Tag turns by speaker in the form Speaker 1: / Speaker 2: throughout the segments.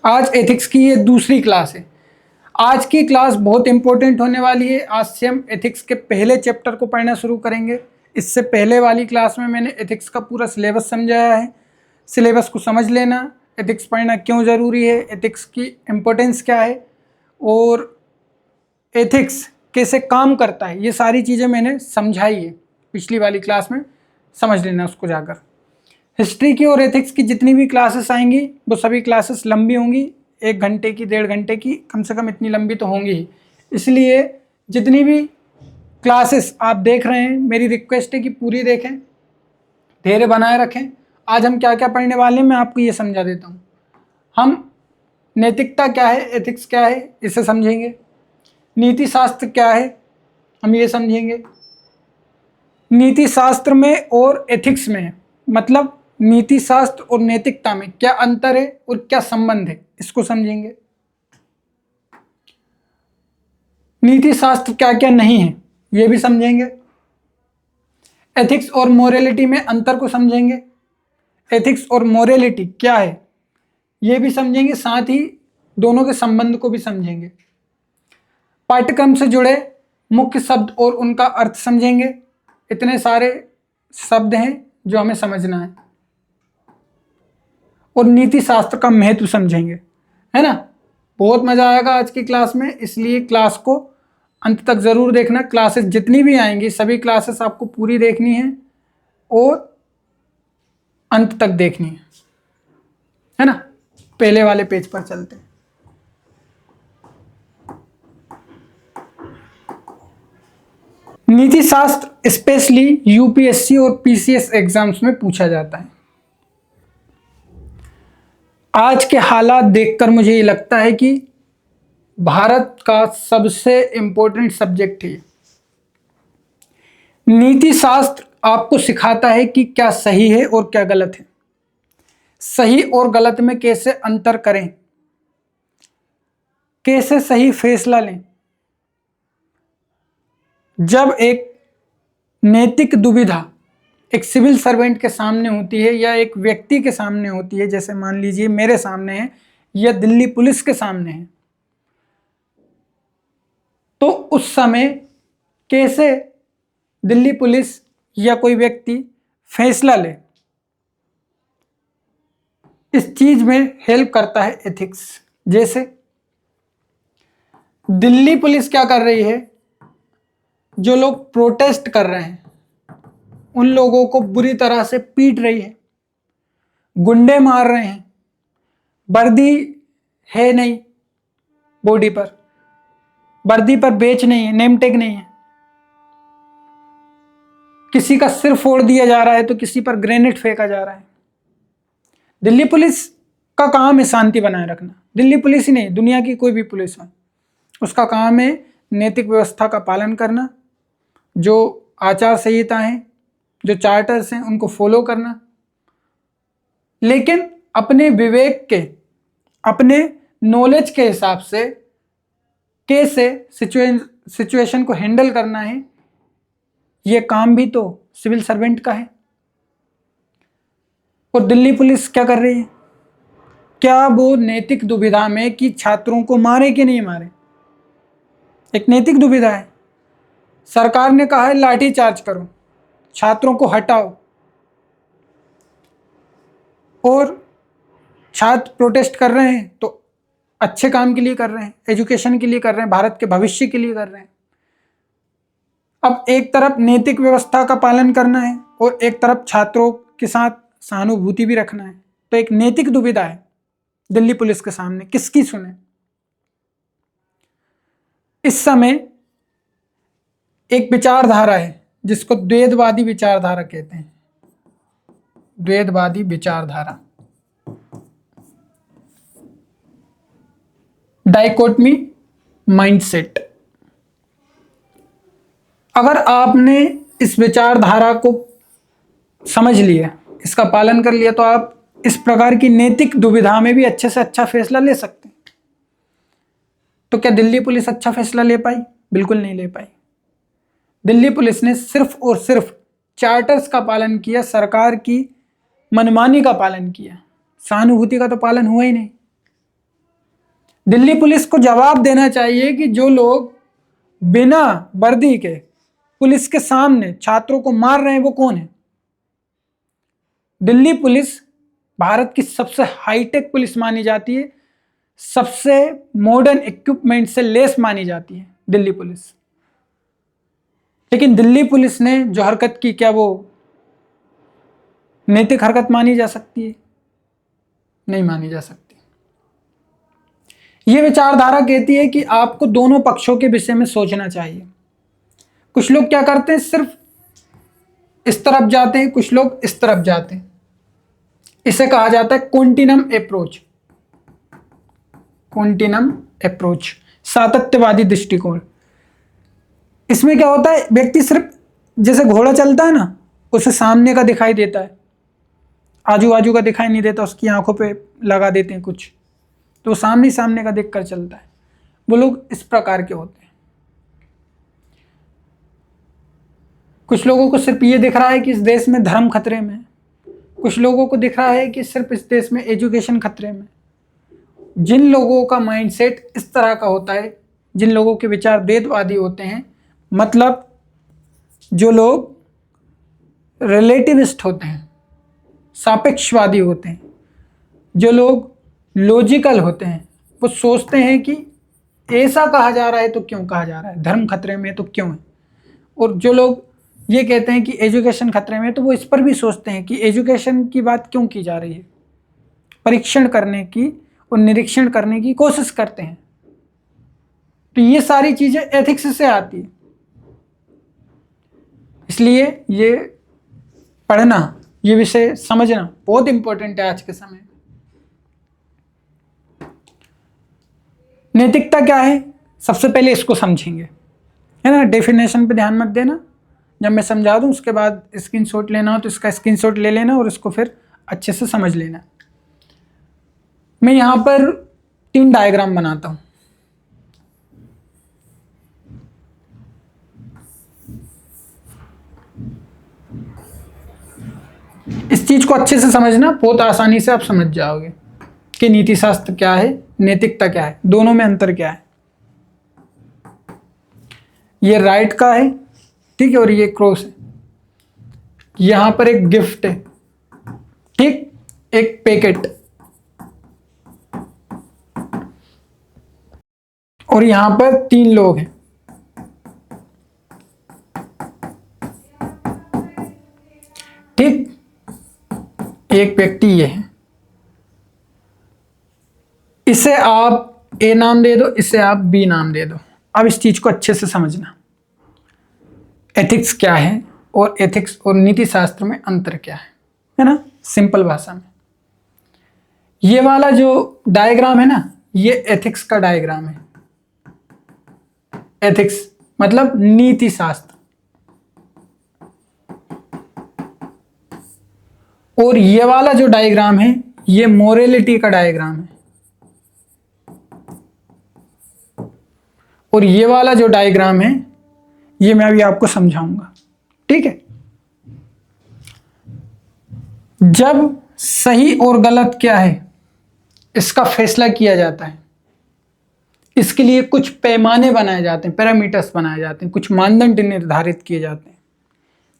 Speaker 1: आज एथिक्स की ये दूसरी क्लास है। आज की क्लास बहुत इंपॉर्टेंट होने वाली है। आज से हम एथिक्स के पहले चैप्टर को पढ़ना शुरू करेंगे। इससे पहले वाली क्लास में मैंने एथिक्स का पूरा सिलेबस समझाया है। सिलेबस को समझ लेना, एथिक्स पढ़ना क्यों ज़रूरी है, एथिक्स की इम्पोर्टेंस क्या है और एथिक्स कैसे काम करता है, ये सारी चीज़ें मैंने समझाई है पिछली वाली क्लास में। समझ लेना उसको जाकर। हिस्ट्री की और एथिक्स की जितनी भी क्लासेस आएंगी वो सभी क्लासेस लंबी होंगी, 1 घंटे की, 1.5 घंटे की, कम से कम इतनी लंबी तो होंगी ही। इसलिए जितनी भी क्लासेस आप देख रहे हैं, मेरी रिक्वेस्ट है कि पूरी देखें, धैर्य बनाए रखें। आज हम क्या क्या पढ़ने वाले हैं मैं आपको ये समझा देता हूँ। हम नैतिकता क्या है, एथिक्स क्या है, इसे समझेंगे। नीति शास्त्र क्या है, हम ये समझेंगे। नीति शास्त्र में और एथिक्स में, मतलब नीति शास्त्र और नैतिकता में क्या अंतर है और क्या संबंध है, इसको समझेंगे। नीति शास्त्र क्या क्या नहीं है, ये भी समझेंगे। एथिक्स और मोरालिटी में अंतर को समझेंगे। एथिक्स और मोरालिटी क्या है, ये भी समझेंगे। साथ ही दोनों के संबंध को भी समझेंगे। पाठ्यक्रम से जुड़े मुख्य शब्द और उनका अर्थ समझेंगे। इतने सारे शब्द हैं जो हमें समझना है। और नीति शास्त्र का महत्व समझेंगे, है ना। बहुत मजा आएगा आज की क्लास में, इसलिए क्लास को अंत तक जरूर देखना। क्लासेस जितनी भी आएंगी सभी क्लासेस आपको पूरी देखनी है और अंत तक देखनी है ना। पहले वाले पेज पर चलते हैं। नीति शास्त्र स्पेशली यूपीएससी और पीसीएस एग्जाम्स में पूछा जाता है। आज के हालात देखकर मुझे ये लगता है कि भारत का सबसे इंपॉर्टेंट सब्जेक्ट है। नीति शास्त्र आपको सिखाता है कि क्या सही है और क्या गलत है, सही और गलत में कैसे अंतर करें, कैसे सही फैसला लें। जब एक नैतिक दुविधा एक सिविल सर्वेंट के सामने होती है या एक व्यक्ति के सामने होती है, जैसे मान लीजिए मेरे सामने है या दिल्ली पुलिस के सामने है, तो उस समय कैसे दिल्ली पुलिस या कोई व्यक्ति फैसला ले, इस चीज में हेल्प करता है एथिक्स। जैसे दिल्ली पुलिस क्या कर रही है, जो लोग प्रोटेस्ट कर रहे हैं उन लोगों को बुरी तरह से पीट रही है, गुंडे मार रहे हैं, वर्दी है नहीं बॉडी पर, वर्दी पर बेच नहीं है, नेम टैग नहीं है, किसी का सिर फोड़ दिया जा रहा है तो किसी पर ग्रेनेड फेंका जा रहा है। दिल्ली पुलिस का काम है शांति बनाए रखना। दिल्ली पुलिस ही नहीं, दुनिया की कोई भी पुलिस हो, उसका काम है नैतिक व्यवस्था का पालन करना, जो आचार संहिता है, जो चार्टर्स हैं उनको फॉलो करना, लेकिन अपने विवेक के, अपने नॉलेज के हिसाब से कैसे सिचुएशन को हैंडल करना है, ये काम भी तो सिविल सर्वेंट का है। और दिल्ली पुलिस क्या कर रही है, क्या वो नैतिक दुविधा में कि छात्रों को मारे कि नहीं मारे, एक नैतिक दुविधा है। सरकार ने कहा है लाठी चार्ज करो, छात्रों को हटाओ, और छात्र प्रोटेस्ट कर रहे हैं तो अच्छे काम के लिए कर रहे हैं, एजुकेशन के लिए कर रहे हैं, भारत के भविष्य के लिए कर रहे हैं। अब एक तरफ नैतिक व्यवस्था का पालन करना है और एक तरफ छात्रों के साथ सहानुभूति भी रखना है, तो एक नैतिक दुविधा है दिल्ली पुलिस के सामने, किसकी सुने। इस समय एक विचारधारा है जिसको द्वैतवादी विचारधारा कहते हैं, द्वैतवादी विचारधारा, डाइकोटमी माइंडसेट। अगर आपने इस विचारधारा को समझ लिया, इसका पालन कर लिया, तो आप इस प्रकार की नैतिक दुविधा में भी अच्छे से अच्छा फैसला ले सकते हैं। तो क्या दिल्ली पुलिस अच्छा फैसला ले पाई? बिल्कुल नहीं ले पाई। दिल्ली पुलिस ने सिर्फ और सिर्फ चार्टर्स का पालन किया, सरकार की मनमानी का पालन किया, सहानुभूति का तो पालन हुआ ही नहीं। दिल्ली पुलिस को जवाब देना चाहिए कि जो लोग बिना वर्दी के पुलिस के सामने छात्रों को मार रहे हैं वो कौन है। दिल्ली पुलिस भारत की सबसे हाईटेक पुलिस मानी जाती है, सबसे मॉडर्न इक्विपमेंट से लेस मानी जाती है दिल्ली पुलिस। लेकिन दिल्ली पुलिस ने जो हरकत की, क्या वो नैतिक हरकत मानी जा सकती है? नहीं मानी जा सकती। यह विचारधारा कहती है कि आपको दोनों पक्षों के विषय में सोचना चाहिए। कुछ लोग क्या करते हैं, सिर्फ इस तरफ जाते हैं, कुछ लोग इस तरफ जाते हैं। इसे कहा जाता है कॉन्टिनम अप्रोच। कॉन्टिनम अप्रोच, सातत्यवादी दृष्टिकोण। इसमें क्या होता है, व्यक्ति सिर्फ जैसे घोड़ा चलता है ना, उसे सामने का दिखाई देता है, आजू बाजू का दिखाई नहीं देता, उसकी आंखों पे लगा देते हैं कुछ, तो सामने सामने का देखकर चलता है। वो लोग इस प्रकार के होते हैं। कुछ लोगों को सिर्फ ये दिख रहा है कि इस देश में धर्म खतरे में है, कुछ लोगों को दिख रहा है कि सिर्फ इस देश में एजुकेशन खतरे में। जिन लोगों का माइंडसेट इस तरह का होता है, जिन लोगों के विचार द्वैतवादी होते हैं, मतलब जो लोग रिलेटिविस्ट होते हैं, सापेक्षवादी होते हैं, जो लोग लॉजिकल होते हैं, वो सोचते हैं कि ऐसा कहा जा रहा है तो क्यों कहा जा रहा है, धर्म खतरे में तो क्यों है। और जो लोग ये कहते हैं कि एजुकेशन खतरे में, तो वो इस पर भी सोचते हैं कि एजुकेशन की बात क्यों की जा रही है, परीक्षण करने की और निरीक्षण करने की कोशिश करते हैं। तो ये सारी चीजें एथिक्स से आती है। इसलिए ये पढ़ना, ये विषय समझना बहुत इंपॉर्टेंट है आज के समय में। नैतिकता क्या है, सबसे पहले इसको समझेंगे, है ना। डेफिनेशन पे ध्यान मत देना, जब मैं समझा दूं उसके बाद स्क्रीनशॉट लेना हो तो इसका स्क्रीनशॉट ले लेना और इसको फिर अच्छे से समझ लेना। मैं यहां पर 3 डायग्राम बनाता हूं। इस चीज को अच्छे से समझना, बहुत आसानी से आप समझ जाओगे कि नीति शास्त्र क्या है, नैतिकता क्या है, दोनों में अंतर क्या है। ये राइट का है, ठीक है, और ये क्रॉस है। यहां पर एक गिफ्ट है, ठीक, एक पैकेट, और यहां पर 3 लोग हैं, ठीक। एक व्यक्ति ये है, इसे आप ए नाम दे दो, इसे आप बी नाम दे दो। अब इस चीज को अच्छे से समझना, एथिक्स क्या है और एथिक्स और नीति शास्त्र में अंतर क्या है ना, सिंपल भाषा में। ये वाला जो डायग्राम है ना, ये एथिक्स का डायग्राम है। एथिक्स मतलब नीति शास्त्र, और ये वाला जो डायग्राम है ये मोरालिटी का डायग्राम है, और ये वाला जो डायग्राम है ये मैं अभी आपको समझाऊंगा, ठीक है। जब सही और गलत क्या है इसका फैसला किया जाता है, इसके लिए कुछ पैमाने बनाए जाते हैं, पैरामीटर्स बनाए जाते हैं, कुछ मानदंड निर्धारित किए जाते हैं,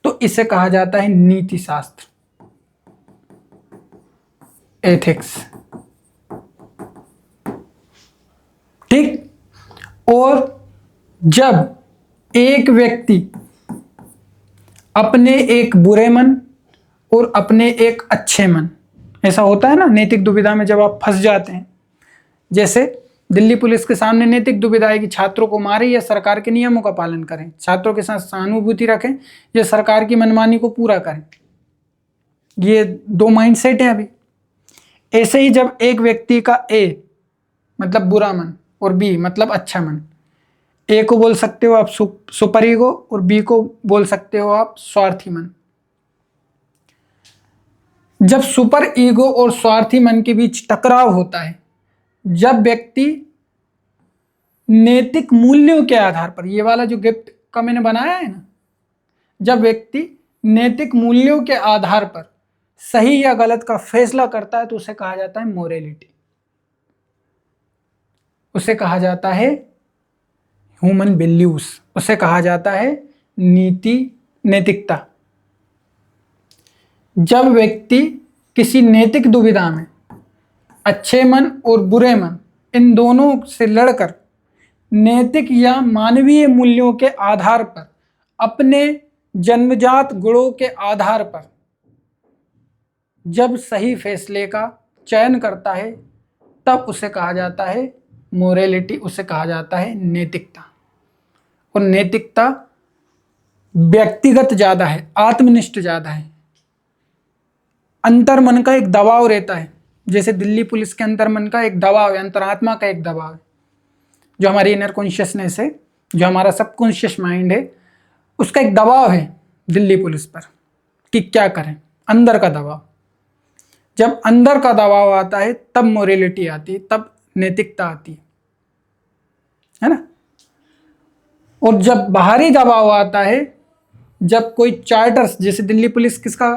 Speaker 1: तो इसे कहा जाता है नीति शास्त्र, एथिक्स, ठीक। और जब एक व्यक्ति अपने एक बुरे मन और अपने एक अच्छे मन, ऐसा होता है ना नैतिक दुविधा में जब आप फंस जाते हैं, जैसे दिल्ली पुलिस के सामने नैतिक दुविधा है कि छात्रों को मारें या सरकार के नियमों का पालन करें, छात्रों के साथ सहानुभूति रखें या सरकार की मनमानी को पूरा करें। ये 2 माइंडसेट हैं अभी। ऐसे ही जब एक व्यक्ति का ए मतलब बुरा मन और बी मतलब अच्छा मन, ए को बोल सकते हो आप सुपर ईगो और बी को बोल सकते हो आप स्वार्थी मन। जब सुपर ईगो और स्वार्थी मन के बीच टकराव होता है, जब व्यक्ति नैतिक मूल्यों के आधार पर, ये वाला जो गिफ्ट का मैंने बनाया है ना, जब व्यक्ति नैतिक मूल्यों के आधार पर सही या गलत का फैसला करता है तो उसे कहा जाता है मोरालिटी। उसे कहा जाता है ह्यूमन वैल्यूज, उसे कहा जाता है नैतिकता। जब व्यक्ति किसी नैतिक दुविधा में अच्छे मन और बुरे मन इन दोनों से लड़कर नैतिक या मानवीय मूल्यों के आधार पर अपने जन्मजात गुणों के आधार पर जब सही फैसले का चयन करता है तब उसे कहा जाता है मोरालिटी, उसे कहा जाता है नैतिकता। और नैतिकता व्यक्तिगत ज़्यादा है, आत्मनिष्ठ ज़्यादा है। अंतर्मन का एक दबाव रहता है, जैसे दिल्ली पुलिस के अंतर्मन का एक दबाव है, अंतरात्मा का एक दबाव है, जो हमारी इनर कॉन्शियसनेस है, जो हमारा सबकॉन्शियस माइंड है, उसका एक दबाव है दिल्ली पुलिस पर कि क्या करें, अंदर का दबाव। जब अंदर का दबाव आता है तब मोरालिटी आती है, तब नैतिकता आती है ना। और जब बाहरी दबाव आता है, जब कोई चार्टर्स, जैसे दिल्ली पुलिस किसका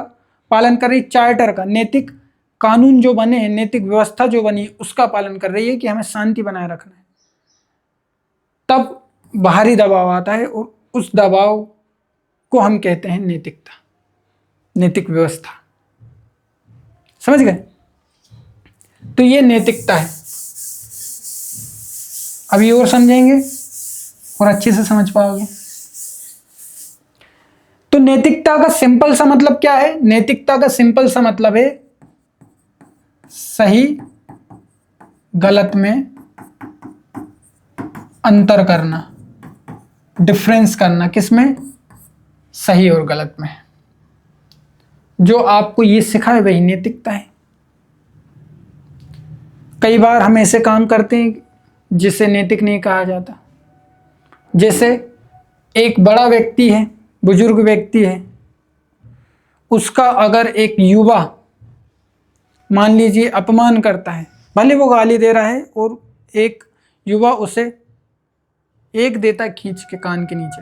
Speaker 1: पालन कर रही, चार्टर का, नैतिक कानून जो बने हैं, नैतिक व्यवस्था जो बनी उसका पालन कर रही है कि हमें शांति बनाए रखना है, तब बाहरी दबाव आता है और उस दबाव को हम कहते हैं नैतिकता, नैतिक व्यवस्था। समझ गए? तो ये नैतिकता है। अभी और समझेंगे और अच्छे से समझ पाओगे। तो नैतिकता का सिंपल सा मतलब क्या है? नैतिकता का सिंपल सा मतलब है सही गलत में अंतर करना, डिफरेंस करना। किसमें? सही और गलत में। जो आपको ये सिखाए वही नैतिकता है। कई बार हम ऐसे काम करते हैं जिसे नैतिक नहीं कहा जाता। जैसे एक बड़ा व्यक्ति है, बुजुर्ग व्यक्ति है, उसका अगर एक युवा मान लीजिए अपमान करता है, भले वो गाली दे रहा है और एक युवा उसे एक देता खींच के कान के नीचे,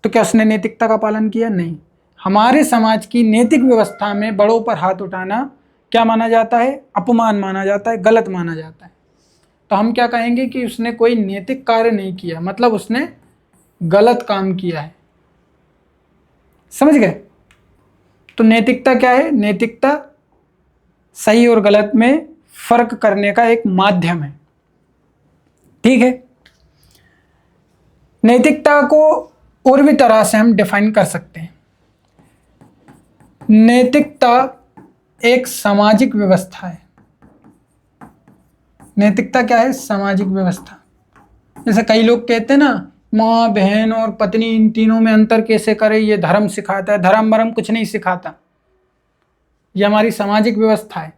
Speaker 1: तो क्या उसने नैतिकता का पालन किया? नहीं। हमारे समाज की नैतिक व्यवस्था में बड़ों पर हाथ उठाना क्या माना जाता है? अपमान माना जाता है, गलत माना जाता है। तो हम क्या कहेंगे कि उसने कोई नैतिक कार्य नहीं किया, मतलब उसने गलत काम किया है। समझ गए? तो नैतिकता क्या है? नैतिकता सही और गलत में फर्क करने का एक माध्यम है। ठीक है। नैतिकता को और भी तरह से हम डिफाइन कर सकते हैं। नैतिकता एक सामाजिक व्यवस्था है। नैतिकता क्या है? सामाजिक व्यवस्था। जैसे कई लोग कहते हैं ना, माँ बहन और पत्नी इन तीनों में अंतर कैसे करें, ये धर्म सिखाता है। धर्म वरम कुछ नहीं सिखाता, ये हमारी सामाजिक व्यवस्था है।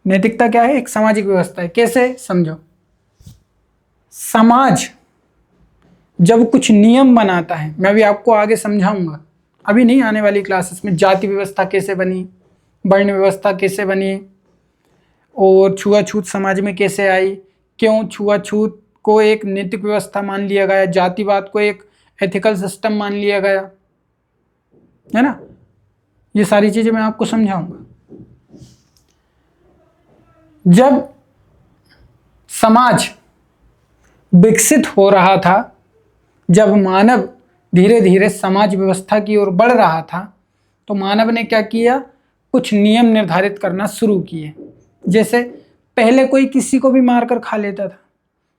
Speaker 1: नैतिकता क्या है? एक सामाजिक व्यवस्था है। कैसे? समझो। समाज जब कुछ नियम बनाता है, मैं भी आपको आगे समझाऊंगा, अभी नहीं, आने वाली क्लासेस में, जाति व्यवस्था कैसे बनी, वर्ण व्यवस्था कैसे बनी, और छुआछूत समाज में कैसे आई, क्यों छुआछूत को एक नैतिक व्यवस्था मान लिया गया, जातिवाद को एक एथिकल सिस्टम मान लिया गया, है ना। ये सारी चीजें मैं आपको समझाऊंगा। जब समाज विकसित हो रहा था, जब मानव धीरे धीरे समाज व्यवस्था की ओर बढ़ रहा था, तो मानव ने क्या किया? कुछ नियम निर्धारित करना शुरू किए। जैसे पहले कोई किसी को भी मारकर खा लेता था।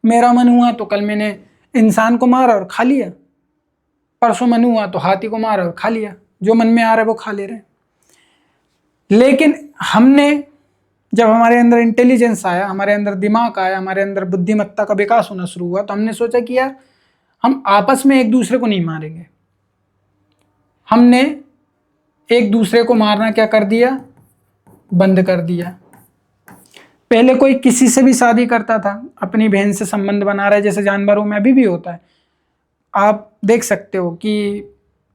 Speaker 1: मेरा मन हुआ तो कल मैंने इंसान को मारा और खा लिया, परसों मन हुआ तो हाथी को मारा और खा लिया। जो मन में आ रहा है वो खा ले रहे हैं। लेकिन हमने, जब हमारे अंदर इंटेलिजेंस आया, हमारे अंदर दिमाग आया, हमारे अंदर बुद्धिमत्ता का विकास होना शुरू हुआ, तो हमने सोचा कि यार हम आपस में एक दूसरे को नहीं मारेंगे। हमने एक दूसरे को मारना क्या कर दिया? बंद कर दिया। पहले कोई किसी से भी शादी करता था, अपनी बहन से संबंध बना रहा है, जैसे जानवरों में अभी भी होता है। आप देख सकते हो कि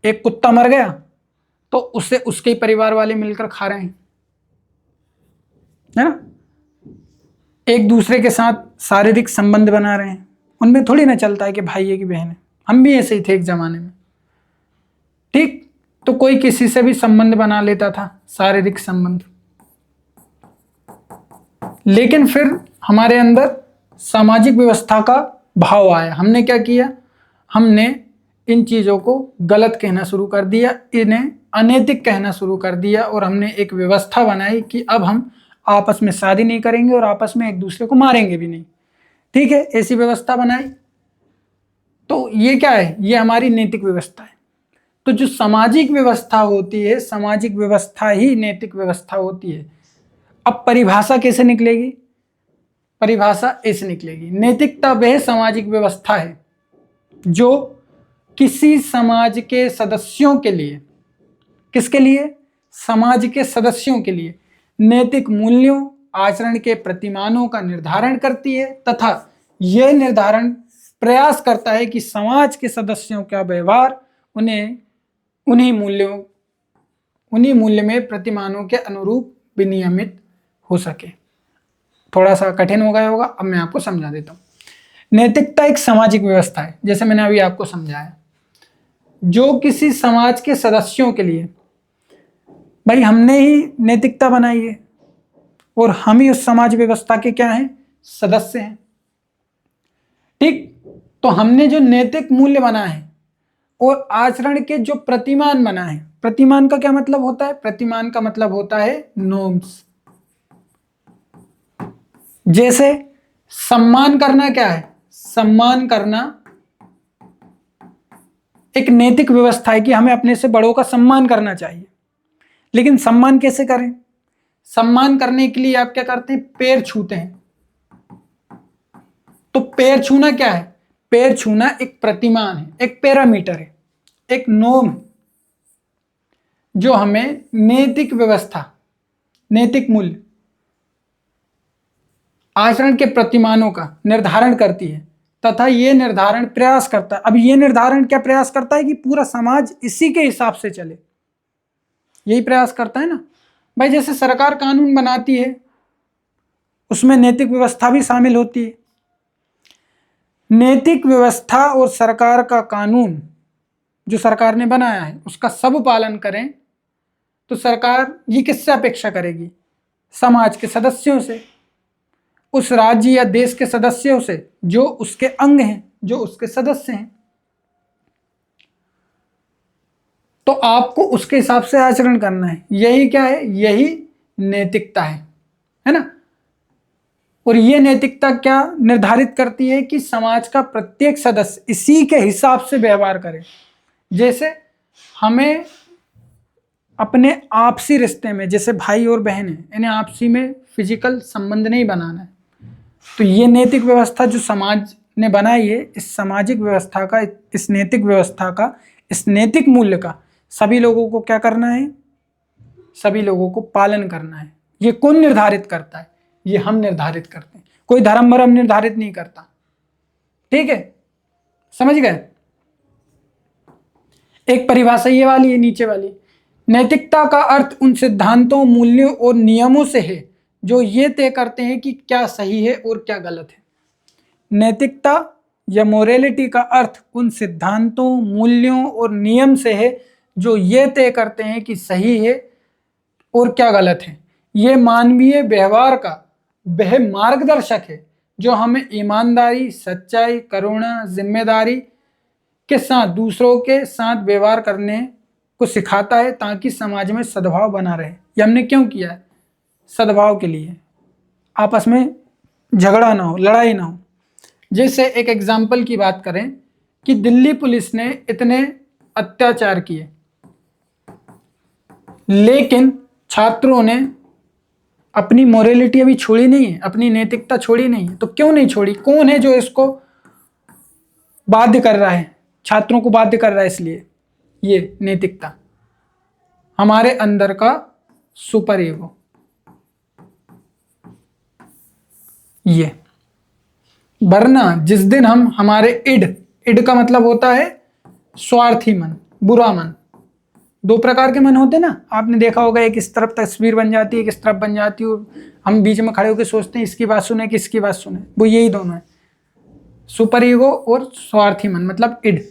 Speaker 1: एक कुत्ता मर गया तो उससे उसके ही परिवार वाले मिलकर खा रहे हैं, है ना। एक दूसरे के साथ शारीरिक संबंध बना रहे हैं। उनमें थोड़ी ना चलता है कि भाई है कि बहन है। हम भी ऐसे ही थे एक जमाने में, ठीक। तो कोई किसी से भी संबंध बना लेता था, शारीरिक संबंध। लेकिन फिर हमारे अंदर सामाजिक व्यवस्था का भाव आया। हमने क्या किया, हमने इन चीज़ों को गलत कहना शुरू कर दिया, इन्हें अनैतिक कहना शुरू कर दिया, और हमने एक व्यवस्था बनाई कि अब हम आपस में शादी नहीं करेंगे और आपस में एक दूसरे को मारेंगे भी नहीं। ठीक है, ऐसी व्यवस्था बनाई। तो ये क्या है, ये हमारी नैतिक व्यवस्था है। तो जो सामाजिक व्यवस्था होती है, सामाजिक व्यवस्था ही नैतिक व्यवस्था होती है। अब परिभाषा कैसे निकलेगी, परिभाषा ऐसे निकलेगी, नैतिकता वह सामाजिक व्यवस्था है जो किसी समाज के सदस्यों के लिए, किसके लिए, समाज के सदस्यों के लिए नैतिक मूल्यों, आचरण के प्रतिमानों का निर्धारण करती है, तथा यह निर्धारण प्रयास करता है कि समाज के सदस्यों का व्यवहार उन्हीं मूल्य में प्रतिमानों के अनुरूप विनियमित हो सके। थोड़ा सा कठिन हो गया होगा, अब मैं आपको समझा देता हूँ। नैतिकता एक सामाजिक व्यवस्था है, जैसे मैंने अभी आपको समझाया, जो किसी समाज के सदस्यों के लिए, भाई हमने ही नैतिकता बनाई है और हम ही उस समाज व्यवस्था के क्या हैं, सदस्य हैं। ठीक, तो हमने जो नैतिक मूल्य बनाए हैं और आचरण के जो प्रतिमान बनाए हैं, प्रतिमान का क्या मतलब होता है, प्रतिमान का मतलब होता है नॉर्म्स। जैसे सम्मान करना क्या है, सम्मान करना एक नैतिक व्यवस्था है कि हमें अपने से बड़ों का सम्मान करना चाहिए। लेकिन सम्मान कैसे करें, सम्मान करने के लिए आप क्या करते हैं, पैर छूते हैं। तो पैर छूना क्या है, पैर छूना एक प्रतिमान है, एक पैरामीटर है, एक नॉर्म जो हमें नैतिक व्यवस्था, नैतिक मूल्य, आचरण के प्रतिमानों का निर्धारण करती है, तथा ये निर्धारण प्रयास करता है। अब ये निर्धारण क्या प्रयास करता है कि पूरा समाज इसी के हिसाब से चले, यही प्रयास करता है ना भाई। जैसे सरकार कानून बनाती है, उसमें नैतिक व्यवस्था भी शामिल होती है। नैतिक व्यवस्था और सरकार का कानून जो सरकार ने बनाया है उसका सब पालन करें, तो सरकार ये किससे अपेक्षा करेगी, समाज के सदस्यों से, उस राज्य या देश के सदस्यों से जो उसके अंग हैं, जो उसके सदस्य हैं। तो आपको उसके हिसाब से आचरण करना है। यही क्या है, यही नैतिकता है ना। और ये नैतिकता क्या निर्धारित करती है कि समाज का प्रत्येक सदस्य इसी के हिसाब से व्यवहार करे। जैसे हमें अपने आपसी रिश्ते में, जैसे भाई और बहन है, इन्हें आपसी में फिजिकल संबंध नहीं बनाना है। तो ये नैतिक व्यवस्था जो समाज ने बनाई है, इस सामाजिक व्यवस्था का, इस नैतिक व्यवस्था का, इस नैतिक मूल्य का सभी लोगों को क्या करना है, सभी लोगों को पालन करना है। ये कौन निर्धारित करता है, ये हम निर्धारित करते हैं। कोई धर्म वर्म निर्धारित नहीं करता। ठीक है, समझ गए। एक परिभाषा ये वाली है, नीचे वाली, नैतिकता का अर्थ उन सिद्धांतों, मूल्यों और नियमों से है जो ये तय करते हैं कि क्या सही है और क्या गलत है। नैतिकता या मोरालिटी का अर्थ उन सिद्धांतों, मूल्यों और नियम से है जो ये तय करते हैं कि सही है और क्या गलत है। ये मानवीय व्यवहार का वह मार्गदर्शक है जो हमें ईमानदारी, सच्चाई, करुणा, जिम्मेदारी के साथ दूसरों के साथ व्यवहार करने को सिखाता है, ताकि समाज में सद्भाव बना रहे। ये हमने क्यों किया है, सद्भाव के लिए, आपस में झगड़ा ना हो, लड़ाई ना हो। जैसे एक एग्जाम्पल की बात करें कि दिल्ली पुलिस ने इतने अत्याचार किए, लेकिन छात्रों ने अपनी मोरालिटी अभी छोड़ी नहीं है, अपनी नैतिकता छोड़ी नहीं है। तो क्यों नहीं छोड़ी, कौन है जो इसको बाध्य कर रहा है, छात्रों को बाध्य कर रहा है? इसलिए ये नैतिकता, हमारे अंदर का सुपर ईगो, ये। वरना जिस दिन हम हमारे इड का मतलब होता है स्वार्थी मन, बुरा मन। दो प्रकार के मन होते हैं ना, आपने देखा होगा, एक इस तरफ तस्वीर बन जाती है, एक इस तरफ बन जाती है, हम बीच में खड़े होकर सोचते हैं इसकी बात सुने कि इसकी बात सुने। वो यही दोनों है, सुपर ईगो और स्वार्थी मन, मतलब इड।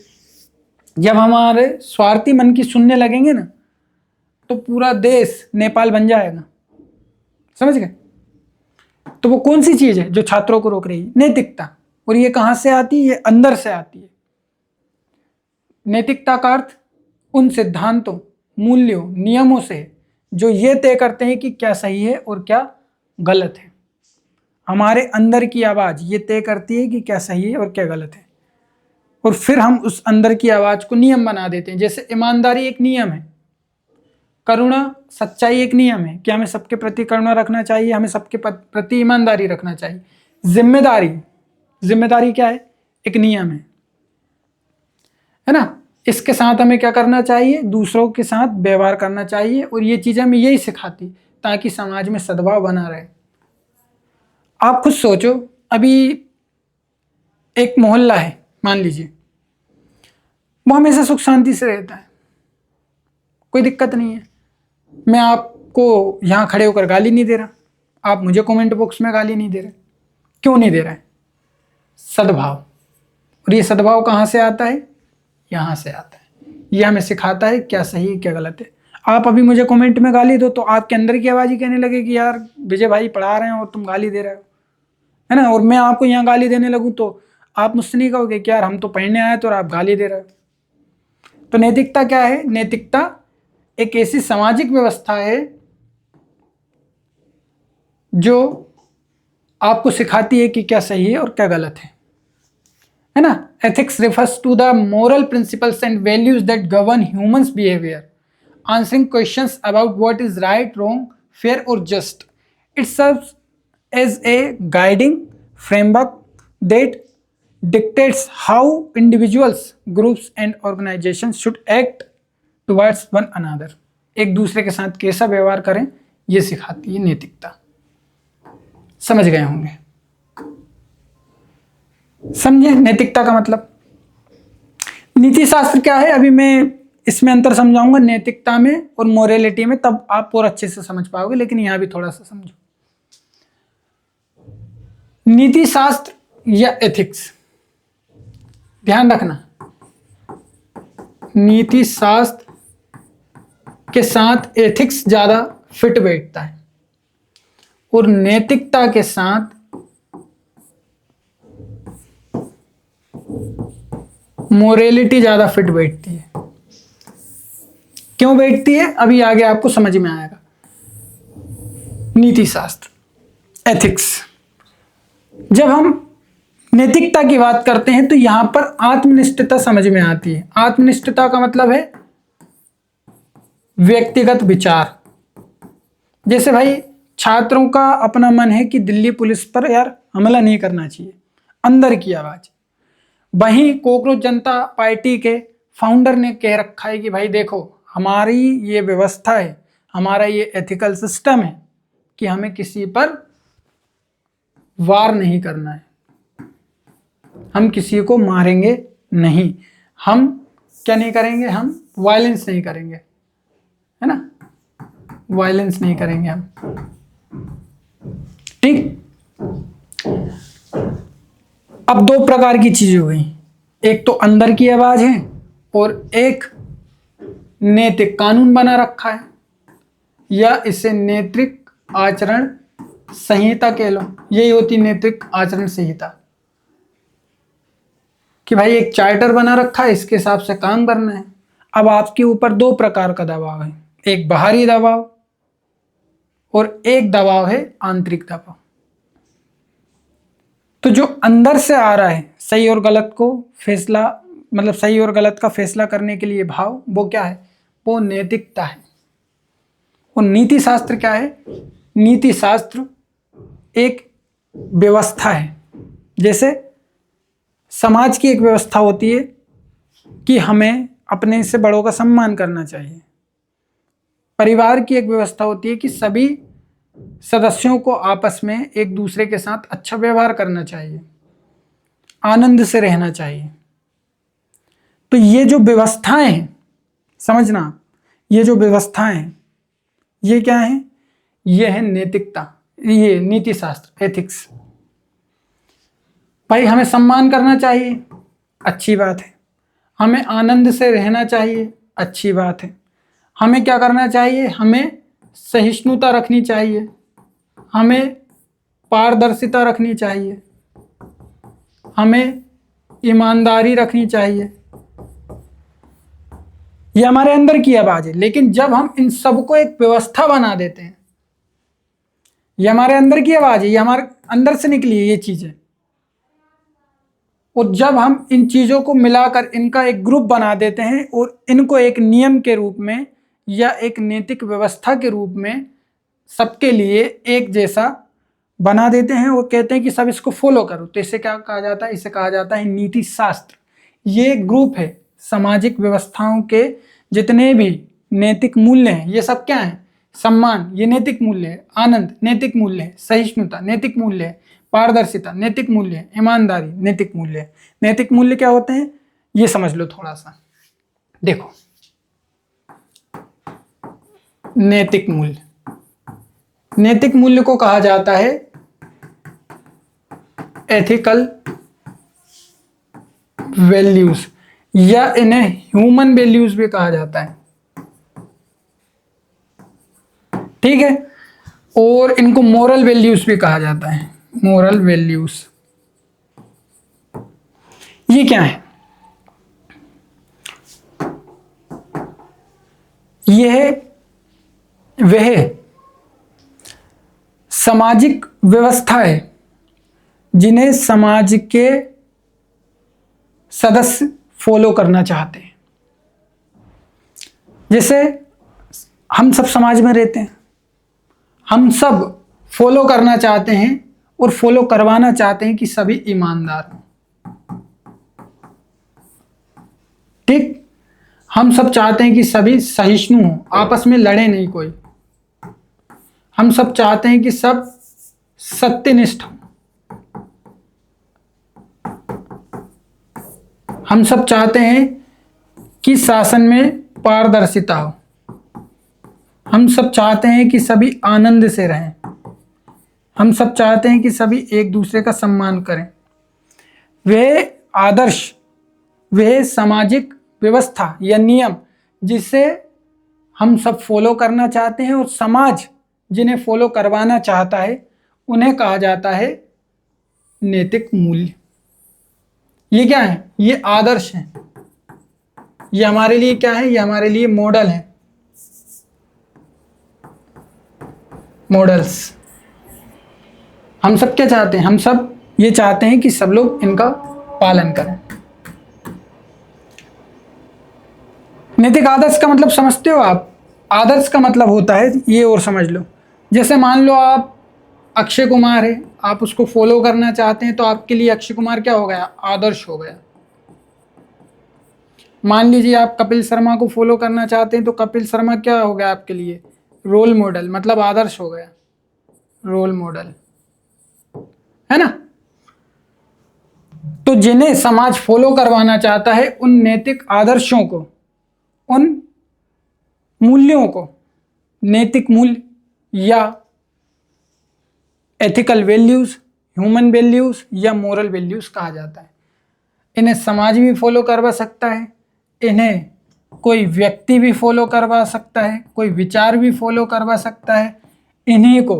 Speaker 1: जब हमारे स्वार्थी मन की सुनने लगेंगे ना, तो पूरा देश नेपाल बन जाएगा, समझ गए। तो वो कौन सी चीज है जो छात्रों को रोक रही है? नैतिकता। और ये कहां से आती है? ये अंदर से आती है। नैतिकता का अर्थ उन सिद्धांतों, मूल्यों, नियमों से जो ये तय करते हैं कि क्या सही है और क्या गलत है। हमारे अंदर की आवाज ये तय करती है कि क्या सही है और क्या गलत है, और फिर हम उस अंदर की आवाज को नियम बना देते हैं। जैसे ईमानदारी एक नियम है, करुणा, सच्चाई एक नियम है कि हमें सबके प्रति करुणा रखना चाहिए, हमें सबके प्रति ईमानदारी रखना चाहिए। जिम्मेदारी, जिम्मेदारी क्या है? एक नियम है ना। इसके साथ हमें क्या करना चाहिए? दूसरों के साथ व्यवहार करना चाहिए, और ये चीजें हमें यही सिखाती ताकि समाज में सद्भाव बना रहे। आप खुद सोचो, अभी एक मोहल्ला है मान लीजिए, वो हमेशा सुख शांति से रहता है, कोई दिक्कत नहीं है। मैं आपको यहाँ खड़े होकर गाली नहीं दे रहा, आप मुझे कमेंट बॉक्स में गाली नहीं दे रहे। क्यों नहीं दे रहे? सद्भाव। और ये सद्भाव कहाँ से आता है? यहाँ से आता है। ये हमें सिखाता है क्या सही है क्या गलत है। आप अभी मुझे कमेंट में गाली दो तो आपके अंदर की आवाज़ ही कहने लगे कि यार विजय भाई पढ़ा रहे हैं और तुम गाली दे रहे हो, है ना। और मैं आपको यहाँ गाली देने लगूँ तो आप मुझसे नहीं कहोगे कि यार हम तो पढ़ने आए तो और आप गाली दे रहे हो। तो नैतिकता क्या है? नैतिकता एक ऐसी सामाजिक व्यवस्था है जो आपको सिखाती है कि क्या सही है और क्या गलत है ना। Ethics refers to the moral principles and values that govern humans behaviour, answering questions about what is right, wrong, fair or just. It serves as a guiding framework that dictates how individuals, groups and organizations should act towards one another. एक दूसरे के साथ कैसा व्यवहार करें, ये सिखाती है नैतिकता। समझ गए होंगे? समझे नैतिकता का मतलब? नीति शास्त्र क्या है अभी मैं इसमें अंतर समझाऊंगा नैतिकता में और मोरालिटी में, तब आप और अच्छे से समझ पाओगे, लेकिन यहां भी थोड़ा सा समझो। नीति शास्त्र या एथिक्स, ध्यान रखना, नीति शास्त्र के साथ एथिक्स ज्यादा फिट बैठता है और नैतिकता के साथ मोरालिटी ज्यादा फिट बैठती है। क्यों बैठती है अभी आगे आपको समझ में आएगा। नीति शास्त्र, एथिक्स, जब हम नैतिकता की बात करते हैं तो यहां पर आत्मनिष्ठता समझ में आती है। आत्मनिष्ठता का मतलब है व्यक्तिगत विचार। जैसे भाई छात्रों का अपना मन है कि दिल्ली पुलिस पर यार हमला नहीं करना चाहिए, अंदर की आवाज। वहीं कोकरोच जनता पार्टी के फाउंडर ने कह रखा है कि भाई देखो हमारी ये व्यवस्था है, हमारा ये एथिकल सिस्टम है कि हमें किसी पर वार नहीं करना है, हम किसी को मारेंगे नहीं, हम क्या नहीं करेंगे, हम वायलेंस नहीं करेंगे, है ना, वायलेंस नहीं करेंगे हम। ठीक। अब दो प्रकार की चीजें हो गई, एक तो अंदर की आवाज है और एक नैतिक कानून बना रखा है, या इसे नैतिक आचरण संहिता कह लो। यही होती नैतिक आचरण संहिता कि भाई एक चार्टर बना रखा है, इसके हिसाब से काम करना है। अब आपके ऊपर दो प्रकार का दबाव है, एक बाहरी दबाव और एक दबाव है आंतरिक दबाव। तो जो अंदर से आ रहा है सही और गलत को फैसला, मतलब सही और गलत का फैसला करने के लिए भाव, वो क्या है, वो नैतिकता है। और नीति शास्त्र क्या है, नीति शास्त्र एक व्यवस्था है। जैसे समाज की एक व्यवस्था होती है कि हमें अपने से बड़ों का सम्मान करना चाहिए, परिवार की एक व्यवस्था होती है कि सभी सदस्यों को आपस में एक दूसरे के साथ अच्छा व्यवहार करना चाहिए, आनंद से रहना चाहिए। तो ये जो व्यवस्थाएं हैं, समझना, ये जो व्यवस्थाएं हैं ये क्या है, ये है नैतिकता, ये नीति शास्त्र, एथिक्स। भाई हमें सम्मान करना चाहिए, अच्छी बात है, हमें आनंद से रहना चाहिए, अच्छी बात है, हमें क्या करना चाहिए, हमें सहिष्णुता रखनी चाहिए, हमें पारदर्शिता रखनी चाहिए, हमें ईमानदारी रखनी चाहिए। ये हमारे अंदर की आवाज है। लेकिन जब हम इन सबको एक व्यवस्था बना देते हैं, ये हमारे अंदर की आवाज है, ये हमारे अंदर से निकली है ये चीजें, और जब हम इन चीजों को मिलाकर इनका एक ग्रुप बना देते हैं और इनको एक नियम के रूप में या एक नैतिक व्यवस्था के रूप में सबके लिए एक जैसा बना देते हैं और कहते हैं कि सब इसको फॉलो करो, तो इसे क्या कहा जाता है? इसे कहा जाता है नीति शास्त्र। ये ग्रुप है सामाजिक व्यवस्थाओं के जितने भी नैतिक मूल्य हैं, ये सब क्या हैं? सम्मान ये नैतिक मूल्य है, आनंद नैतिक मूल्य है, सहिष्णुता नैतिक मूल्य है, पारदर्शिता नैतिक मूल्य है, ईमानदारी नैतिक मूल्य है। नैतिक मूल्य क्या होते हैं ये समझ लो थोड़ा सा। देखो, नैतिक मूल्य, नैतिक मूल्य को कहा जाता है एथिकल वैल्यूज, या इन्हें ह्यूमन वैल्यूज भी कहा जाता है, ठीक है। और इनको मोरल वैल्यूज भी कहा जाता है, मोरल वैल्यूज। ये क्या है? यह वह सामाजिक व्यवस्था है जिन्हें समाज के सदस्य फॉलो करना चाहते हैं। जैसे हम सब समाज में रहते हैं, हम सब फॉलो करना चाहते हैं और फॉलो करवाना चाहते हैं कि सभी ईमानदार हों, ठीक। हम सब चाहते हैं कि सभी सहिष्णु हों, आपस में लड़े नहीं कोई। हम सब चाहते हैं कि सब सत्यनिष्ठ हों। हम सब चाहते हैं कि शासन में पारदर्शिता हो। हम सब चाहते हैं कि सभी आनंद से रहें। हम सब चाहते हैं कि सभी एक दूसरे का सम्मान करें। वह आदर्श, वह सामाजिक व्यवस्था या नियम जिसे हम सब फॉलो करना चाहते हैं और समाज जिन्हें फॉलो करवाना चाहता है, उन्हें कहा जाता है नैतिक मूल्य। ये क्या है? ये आदर्श है। ये हमारे लिए क्या है? ये हमारे लिए मॉडल है, मॉडल्स। हम सब क्या चाहते हैं? हम सब ये चाहते हैं कि सब लोग इनका पालन करें। नैतिक आदर्श का मतलब समझते हो आप? आदर्श का मतलब होता है ये, और समझ लो। जैसे मान लो आप अक्षय कुमार है, आप उसको फॉलो करना चाहते हैं, तो आपके लिए अक्षय कुमार क्या हो गया? आदर्श हो गया। मान लीजिए आप कपिल शर्मा को फॉलो करना चाहते हैं, तो कपिल शर्मा क्या हो गया आपके लिए? रोल मॉडल, मतलब आदर्श हो गया, रोल मॉडल, है ना। तो जिन्हें समाज फॉलो करवाना चाहता है, उन नैतिक आदर्शों को, उन मूल्यों को नैतिक मूल्य या एथिकल वैल्यूज, ह्यूमन वैल्यूज या मोरल वैल्यूज कहा जाता है। इन्हें समाज भी फॉलो करवा सकता है, इन्हें कोई व्यक्ति भी फॉलो करवा सकता है, कोई विचार भी फॉलो करवा सकता है, इन्हीं को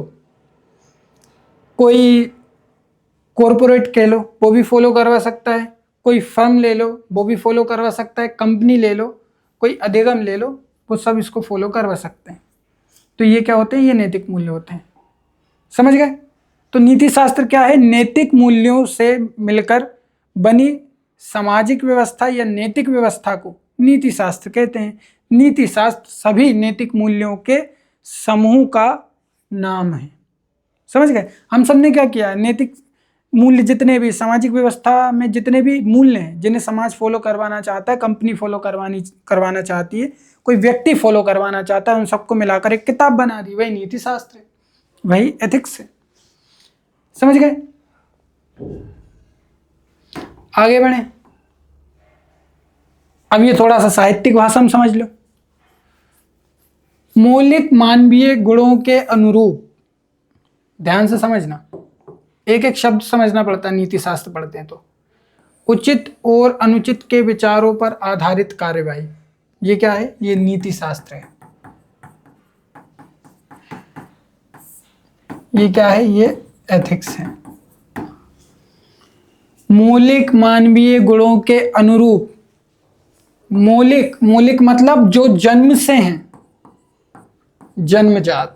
Speaker 1: कोई कॉरपोरेट कह लो वो भी फॉलो करवा सकता है, कोई फर्म ले लो वो भी फॉलो करवा सकता है, कंपनी ले लो, कोई अधिगम ले लो, वो सब इसको फॉलो करवा सकते हैं। तो ये क्या होते हैं? ये नैतिक मूल्य होते हैं। समझ गए? तो नीति शास्त्र क्या है? नैतिक मूल्यों से मिलकर बनी सामाजिक व्यवस्था या नैतिक व्यवस्था को नीति शास्त्र कहते हैं। नीति शास्त्र सभी नैतिक मूल्यों के समूह का नाम है। समझ गए? हम सब ने क्या किया? नैतिक मूल्य जितने भी सामाजिक व्यवस्था में जितने भी मूल्य हैं जिन्हें समाज फॉलो करवाना चाहता है, कंपनी फॉलो करवाना चाहती है, कोई व्यक्ति फॉलो करवाना चाहता है, उन सबको मिलाकर एक किताब बना दी, वही नीति शास्त्र है, वही एथिक्स है। समझ गए? आगे बढ़े। अब ये थोड़ा सा साहित्यिक भाषा में समझ लो। मौलिक मानवीय गुणों के अनुरूप, ध्यान से समझना, एक एक शब्द समझना पड़ता है नीति शास्त्र पढ़ते हैं तो। उचित और अनुचित के विचारों पर आधारित कार्यवाही, ये क्या है? ये नीति शास्त्र है। ये क्या है? ये एथिक्स है। मौलिक मानवीय गुणों के अनुरूप, मौलिक, मौलिक मतलब जो जन्म से हैं, जन्मजात।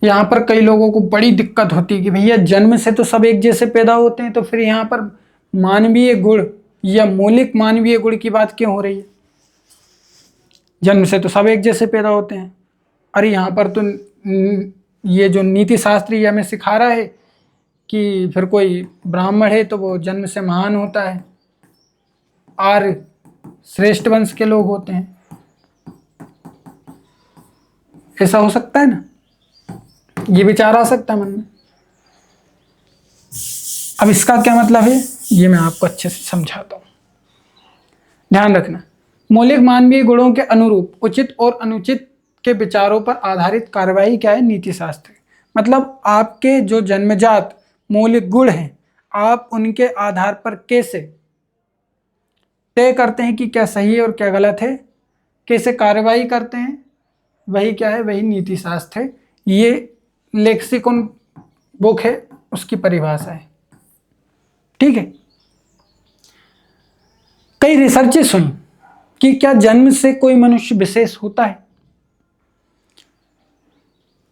Speaker 1: यहां पर कई लोगों को बड़ी दिक्कत होती है कि भैया जन्म से तो सब एक जैसे पैदा होते हैं, तो फिर यहां पर मानवीय गुण या मौलिक मानवीय गुण की बात क्यों हो रही है? जन्म से तो सब एक जैसे पैदा होते हैं। अरे यहां पर तो ये जो नीति शास्त्र ये हमें सिखा रहा है कि फिर कोई ब्राह्मण है तो वो जन्म से महान होता है, आर्य श्रेष्ठ वंश के लोग होते हैं। ऐसा हो सकता है ना? ये विचार आ सकता है मन में। अब इसका क्या मतलब है ये मैं आपको अच्छे से समझाता हूं, ध्यान रखना। मौलिक मानवीय गुणों के अनुरूप उचित और अनुचित के विचारों पर आधारित कार्रवाई क्या है? नीति शास्त्र। मतलब आपके जो जन्मजात मौलिक गुण हैं, आप उनके आधार पर कैसे तय करते हैं कि क्या सही है और क्या गलत है, कैसे कार्रवाई करते हैं, वही क्या है? वही नीति शास्त्र है। ये लेक्सिकॉन बुक है, उसकी परिभाषा है। ठीक है। कई रिसर्चेस हुई कि क्या जन्म से कोई मनुष्य विशेष होता है।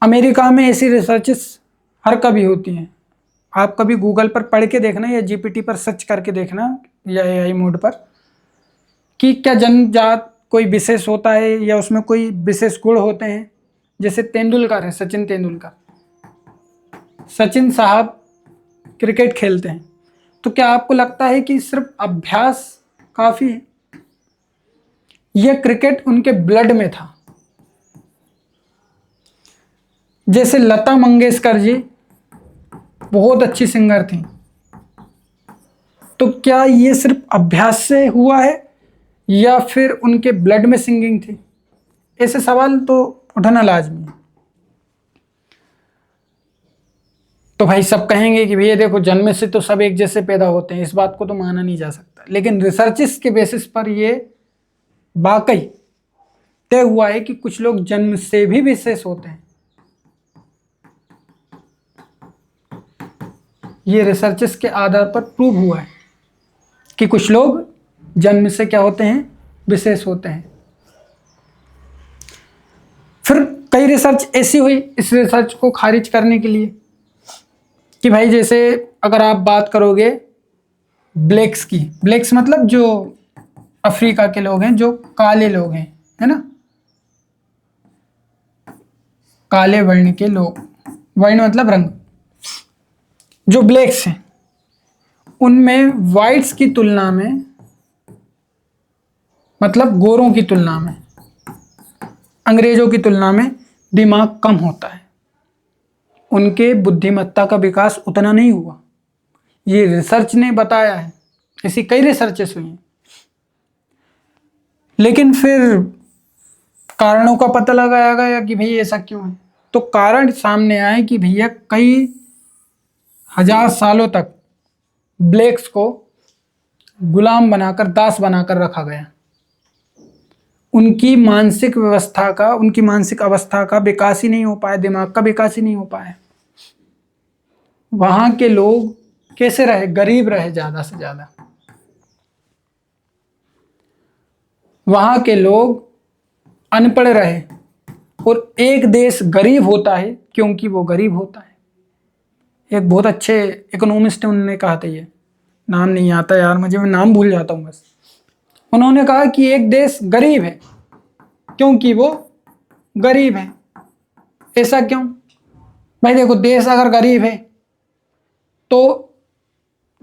Speaker 1: अमेरिका में ऐसी रिसर्चेस हर कभी होती हैं। आप कभी गूगल पर पढ़ के देखना या जीपीटी पर सर्च करके देखना या एआई मोड पर कि क्या जन्मजात कोई विशेष होता है या उसमें कोई विशेष गुण होते हैं। जैसे तेंदुलकर है, सचिन तेंदुलकर, सचिन साहब क्रिकेट खेलते हैं, तो क्या आपको लगता है कि सिर्फ अभ्यास काफी है? यह क्रिकेट उनके ब्लड में था। जैसे लता मंगेशकर जी बहुत अच्छी सिंगर थी, तो क्या ये सिर्फ अभ्यास से हुआ है या फिर उनके ब्लड में सिंगिंग थी? ऐसे सवाल तो उठाना लाजमी है। तो भाई सब कहेंगे कि भैया देखो जन्म से तो सब एक जैसे पैदा होते हैं, इस बात को तो माना नहीं जा सकता। लेकिन रिसर्चेस के बेसिस पर ये वाकई तय हुआ है कि कुछ लोग जन्म से भी विशेष होते हैं। ये रिसर्चेस के आधार पर प्रूव हुआ है कि कुछ लोग जन्म से क्या होते हैं? विशेष होते हैं। फिर कई रिसर्च ऐसी हुई इस रिसर्च को खारिज करने के लिए कि भाई जैसे अगर आप बात करोगे ब्लैक्स की, ब्लैक्स मतलब जो अफ्रीका के लोग हैं, जो काले लोग हैं, है ना, काले वर्ण के लोग, वर्ण मतलब रंग, जो ब्लैक्स हैं उनमें वाइट्स की तुलना में, मतलब गोरों की तुलना में, अंग्रेजों की तुलना में दिमाग कम होता है, उनके बुद्धिमत्ता का विकास उतना नहीं हुआ। ये रिसर्च ने बताया है, ऐसी कई रिसर्चेस हुई हैं। लेकिन फिर कारणों का पता लगाया गया कि भाई ऐसा क्यों है, तो कारण सामने आए कि भैया कई हजार सालों तक ब्लैक्स को गुलाम बनाकर, दास बनाकर रखा गया। उनकी मानसिक व्यवस्था का, उनकी मानसिक अवस्था का विकास ही नहीं हो पाया, दिमाग का विकास ही नहीं हो पाया। वहां के लोग कैसे रहे? गरीब रहे ज्यादा से ज्यादा। वहां के लोग अनपढ़ रहे। और एक देश गरीब होता है क्योंकि वो गरीब होता है। एक बहुत अच्छे इकोनॉमिस्ट ने उन्होंने कहा था, ये नाम नहीं आता यार मुझे, मैं नाम भूल जाता हूँ बस। उन्होंने कहा कि एक देश गरीब है क्योंकि वो गरीब है। ऐसा क्यों? भाई देखो, देश अगर गरीब है तो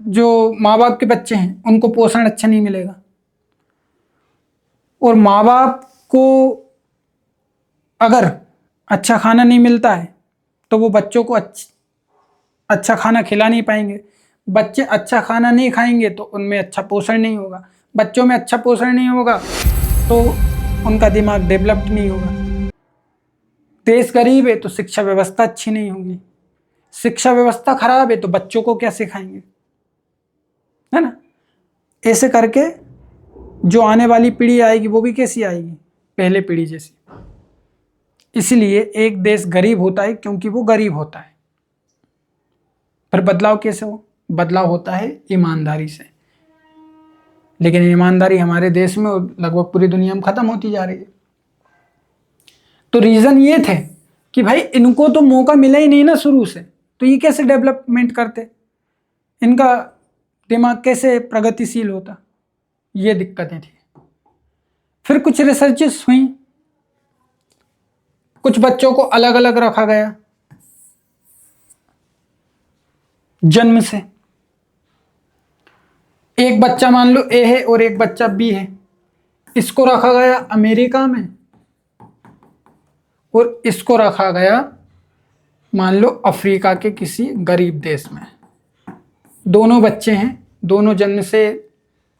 Speaker 1: जो माँ बाप के बच्चे हैं उनको पोषण अच्छा नहीं मिलेगा, और माँ बाप को अगर अच्छा खाना नहीं मिलता है तो वो बच्चों को अच्छा खाना खिला नहीं पाएंगे। बच्चे अच्छा खाना नहीं खाएंगे तो उनमें अच्छा पोषण नहीं होगा। बच्चों में अच्छा पोषण नहीं होगा तो उनका दिमाग डेवलप्ड नहीं होगा। देश गरीब है तो शिक्षा व्यवस्था अच्छी नहीं होगी। शिक्षा व्यवस्था खराब है तो बच्चों को क्या सिखाएंगे, है ना। ऐसे करके जो आने वाली पीढ़ी आएगी वो भी कैसी आएगी? पहले पीढ़ी जैसी। इसलिए एक देश गरीब होता है क्योंकि वो गरीब होता है। फिर बदलाव कैसे हो? बदलाव होता है ईमानदारी से। लेकिन ईमानदारी हमारे देश में और लगभग पूरी दुनिया में खत्म होती जा रही है। तो रीजन ये थे कि भाई इनको तो मौका मिला ही नहीं ना शुरू से, तो ये कैसे डेवलपमेंट करते, इनका दिमाग कैसे प्रगतिशील होता, ये दिक्कतें थी। फिर कुछ रिसर्चेस हुई, कुछ बच्चों को अलग अलग रखा गया जन्म से। एक बच्चा मान लो ए है और एक बच्चा बी है, इसको रखा गया अमेरिका में और इसको रखा गया मान लो अफ्रीका के किसी गरीब देश में। दोनों बच्चे हैं, दोनों जन्म से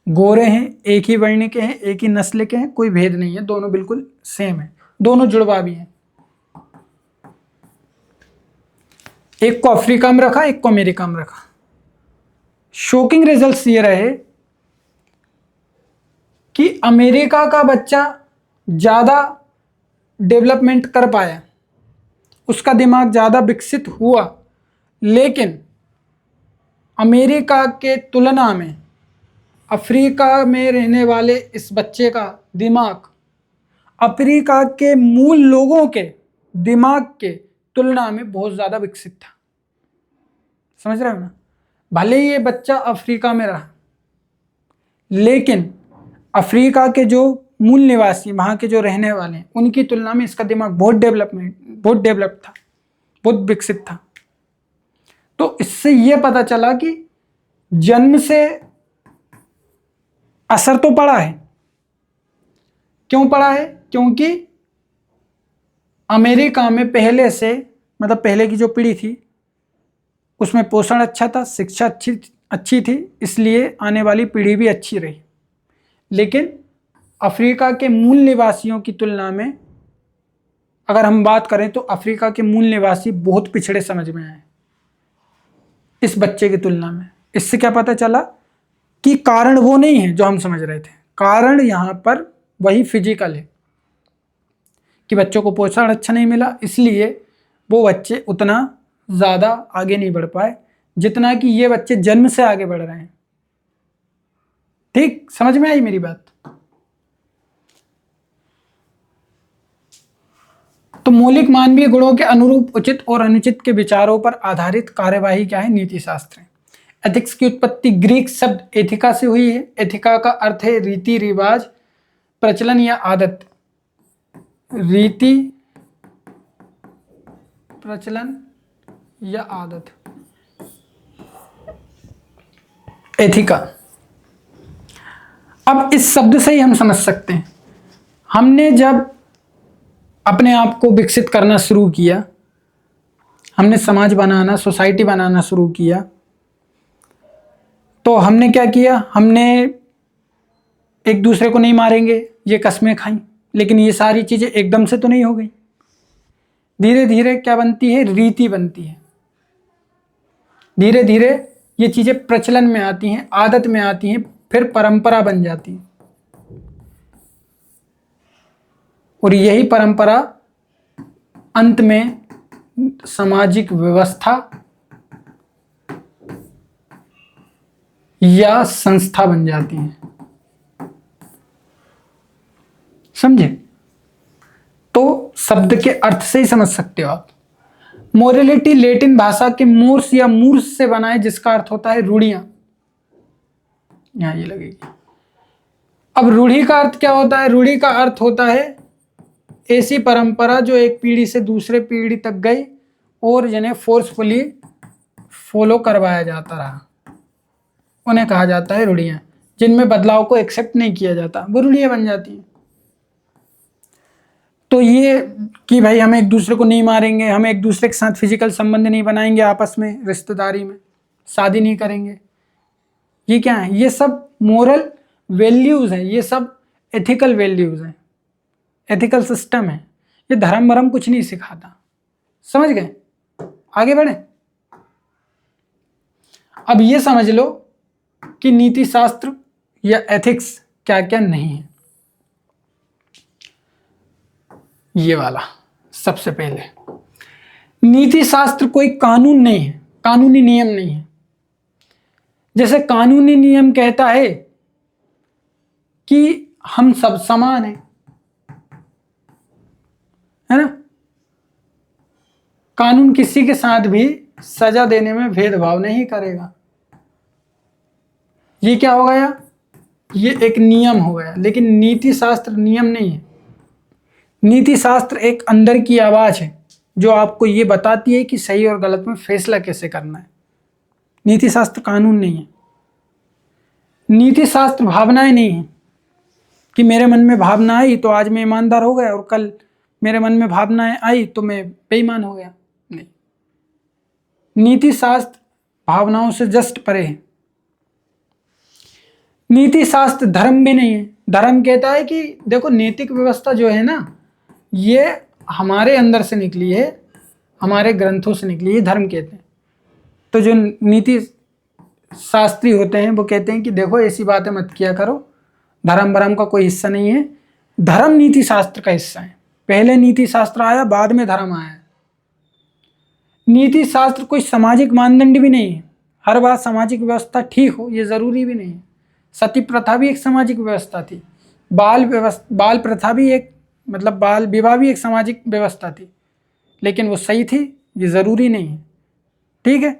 Speaker 1: गोरे हैं, एक ही वर्ण के हैं, एक ही नस्ल के हैं, कोई भेद नहीं है, दोनों बिल्कुल सेम है, दोनों जुड़वा भी हैं। एक को अफ्रीका में रखा, एक को अमेरिका में रखा। शॉकिंग रिजल्ट्स ये रहे कि अमेरिका का बच्चा ज़्यादा डेवलपमेंट कर पाया, उसका दिमाग ज़्यादा विकसित हुआ, लेकिन अमेरिका के तुलना में अफ्रीका में रहने वाले इस बच्चे का दिमाग अफ्रीका के मूल लोगों के दिमाग के तुलना में बहुत ज़्यादा विकसित था। समझ रहे हो ना? भले ही ये बच्चा अफ्रीका में रहा, लेकिन अफ्रीका के जो मूल निवासी, वहाँ के जो रहने वाले हैं, उनकी तुलना में इसका दिमाग बहुत डेवलप था, बहुत विकसित था। तो इससे ये पता चला कि जन्म से असर तो पड़ा है। क्यों पड़ा है? क्योंकि अमेरिका में पहले से, मतलब पहले की जो पीढ़ी थी उसमें पोषण अच्छा था, शिक्षा अच्छी थी, इसलिए आने वाली पीढ़ी भी अच्छी रही। लेकिन अफ्रीका के मूल निवासियों की तुलना में अगर हम बात करें तो अफ्रीका के मूल निवासी बहुत पिछड़े समझ में आए इस बच्चे की तुलना में। इससे क्या पता चला कि कारण वो नहीं है जो हम समझ रहे थे, कारण यहाँ पर वही फिजिकल है कि बच्चों को पोषण अच्छा नहीं मिला, इसलिए वो बच्चे उतना ज़्यादा आगे नहीं बढ़ पाए जितना कि ये बच्चे जन्म से आगे बढ़ रहे हैं। ठीक समझ में आई मेरी बात? तो मौलिक मानवीय गुणों के अनुरूप उचित और अनुचित के विचारों पर आधारित कार्यवाही क्या है? नीति शास्त्र है। एथिक्स की उत्पत्ति ग्रीक शब्द एथिका से हुई है। एथिका का अर्थ है रीति रिवाज, प्रचलन या आदत। रीति, प्रचलन या आदत, एथिका। अब इस शब्द से ही हम समझ सकते हैं, हमने जब अपने आप को विकसित करना शुरू किया, हमने समाज बनाना, सोसाइटी बनाना शुरू किया, तो हमने क्या किया? हमने एक दूसरे को नहीं मारेंगे ये कस्में खाई, लेकिन ये सारी चीज़ें एकदम से तो नहीं हो गई। धीरे धीरे क्या बनती है? रीति बनती है। धीरे धीरे ये चीज़ें प्रचलन में आती हैं, आदत में आती हैं, फिर परंपरा बन जाती है। और यही परंपरा अंत में सामाजिक व्यवस्था या संस्था बन जाती है। समझे? तो शब्द के अर्थ से ही समझ सकते हो आप। मोरलिटी लैटिन भाषा के मोर्स या मूर्स से बना है, जिसका अर्थ होता है रूढ़ियां। यहां ये लगेगी। अब रूढ़ी का अर्थ क्या होता है? रूढ़ी का अर्थ होता है ऐसी परंपरा जो एक पीढ़ी से दूसरे पीढ़ी तक गई और जिन्हें फोर्सफुली फॉलो करवाया जाता रहा, उन्हें कहा जाता है रूढ़ियां। जिनमें बदलाव को एक्सेप्ट नहीं किया जाता, वो रूढ़ियां बन जाती हैं। तो ये कि भाई हम एक दूसरे को नहीं मारेंगे, हम एक दूसरे के साथ फिजिकल संबंध नहीं बनाएंगे, आपस में रिश्तेदारी में शादी नहीं करेंगे, ये क्या है? ये सब मोरल वैल्यूज हैं, ये सब एथिकल वैल्यूज हैं, एथिकल सिस्टम है। ये धर्म वरम कुछ नहीं सिखाता। समझ गए? आगे बढ़े। अब ये समझ लो कि नीति शास्त्र या एथिक्स क्या क्या नहीं है। ये वाला सबसे पहले नीति शास्त्र कोई कानून नहीं है, कानूनी नियम नहीं है। जैसे कानूनी नियम कहता है कि हम सब समान हैं, है ना। कानून किसी के साथ भी सजा देने में भेदभाव नहीं करेगा। ये क्या हो गया, ये एक नियम हो गया। लेकिन नीति शास्त्र नियम नहीं है। नीति शास्त्र एक अंदर की आवाज है जो आपको ये बताती है कि सही और गलत में फैसला कैसे करना है। नीति शास्त्र कानून नहीं है। नीति शास्त्र भावनाएं नहीं है कि मेरे मन में भावना आई तो आज मैं ईमानदार हो गया और कल मेरे मन में भावनाएं आई तो मैं बेईमान हो गया। नहीं, नीति शास्त्र भावनाओं से जस्ट परे है। नीति शास्त्र धर्म भी नहीं है। धर्म कहता है कि देखो नैतिक व्यवस्था जो है ना, ये हमारे अंदर से निकली है, हमारे ग्रंथों से निकली है, धर्म कहते हैं। तो जो नीति शास्त्री होते हैं वो कहते हैं कि देखो ऐसी बातें मत किया करो, धर्म भरम का कोई हिस्सा नहीं है। धर्म नीति शास्त्र का हिस्सा है। पहले नीति शास्त्र आया, बाद में धर्म आया। नीति शास्त्र कोई सामाजिक मानदंड भी नहीं है। हर बात सामाजिक व्यवस्था ठीक हो ये जरूरी भी नहीं है। सती प्रथा भी एक सामाजिक व्यवस्था थी। बाल प्रथा भी एक, मतलब बाल विवाह भी एक सामाजिक व्यवस्था थी, लेकिन वो सही थी ये जरूरी नहीं है। ठीक है,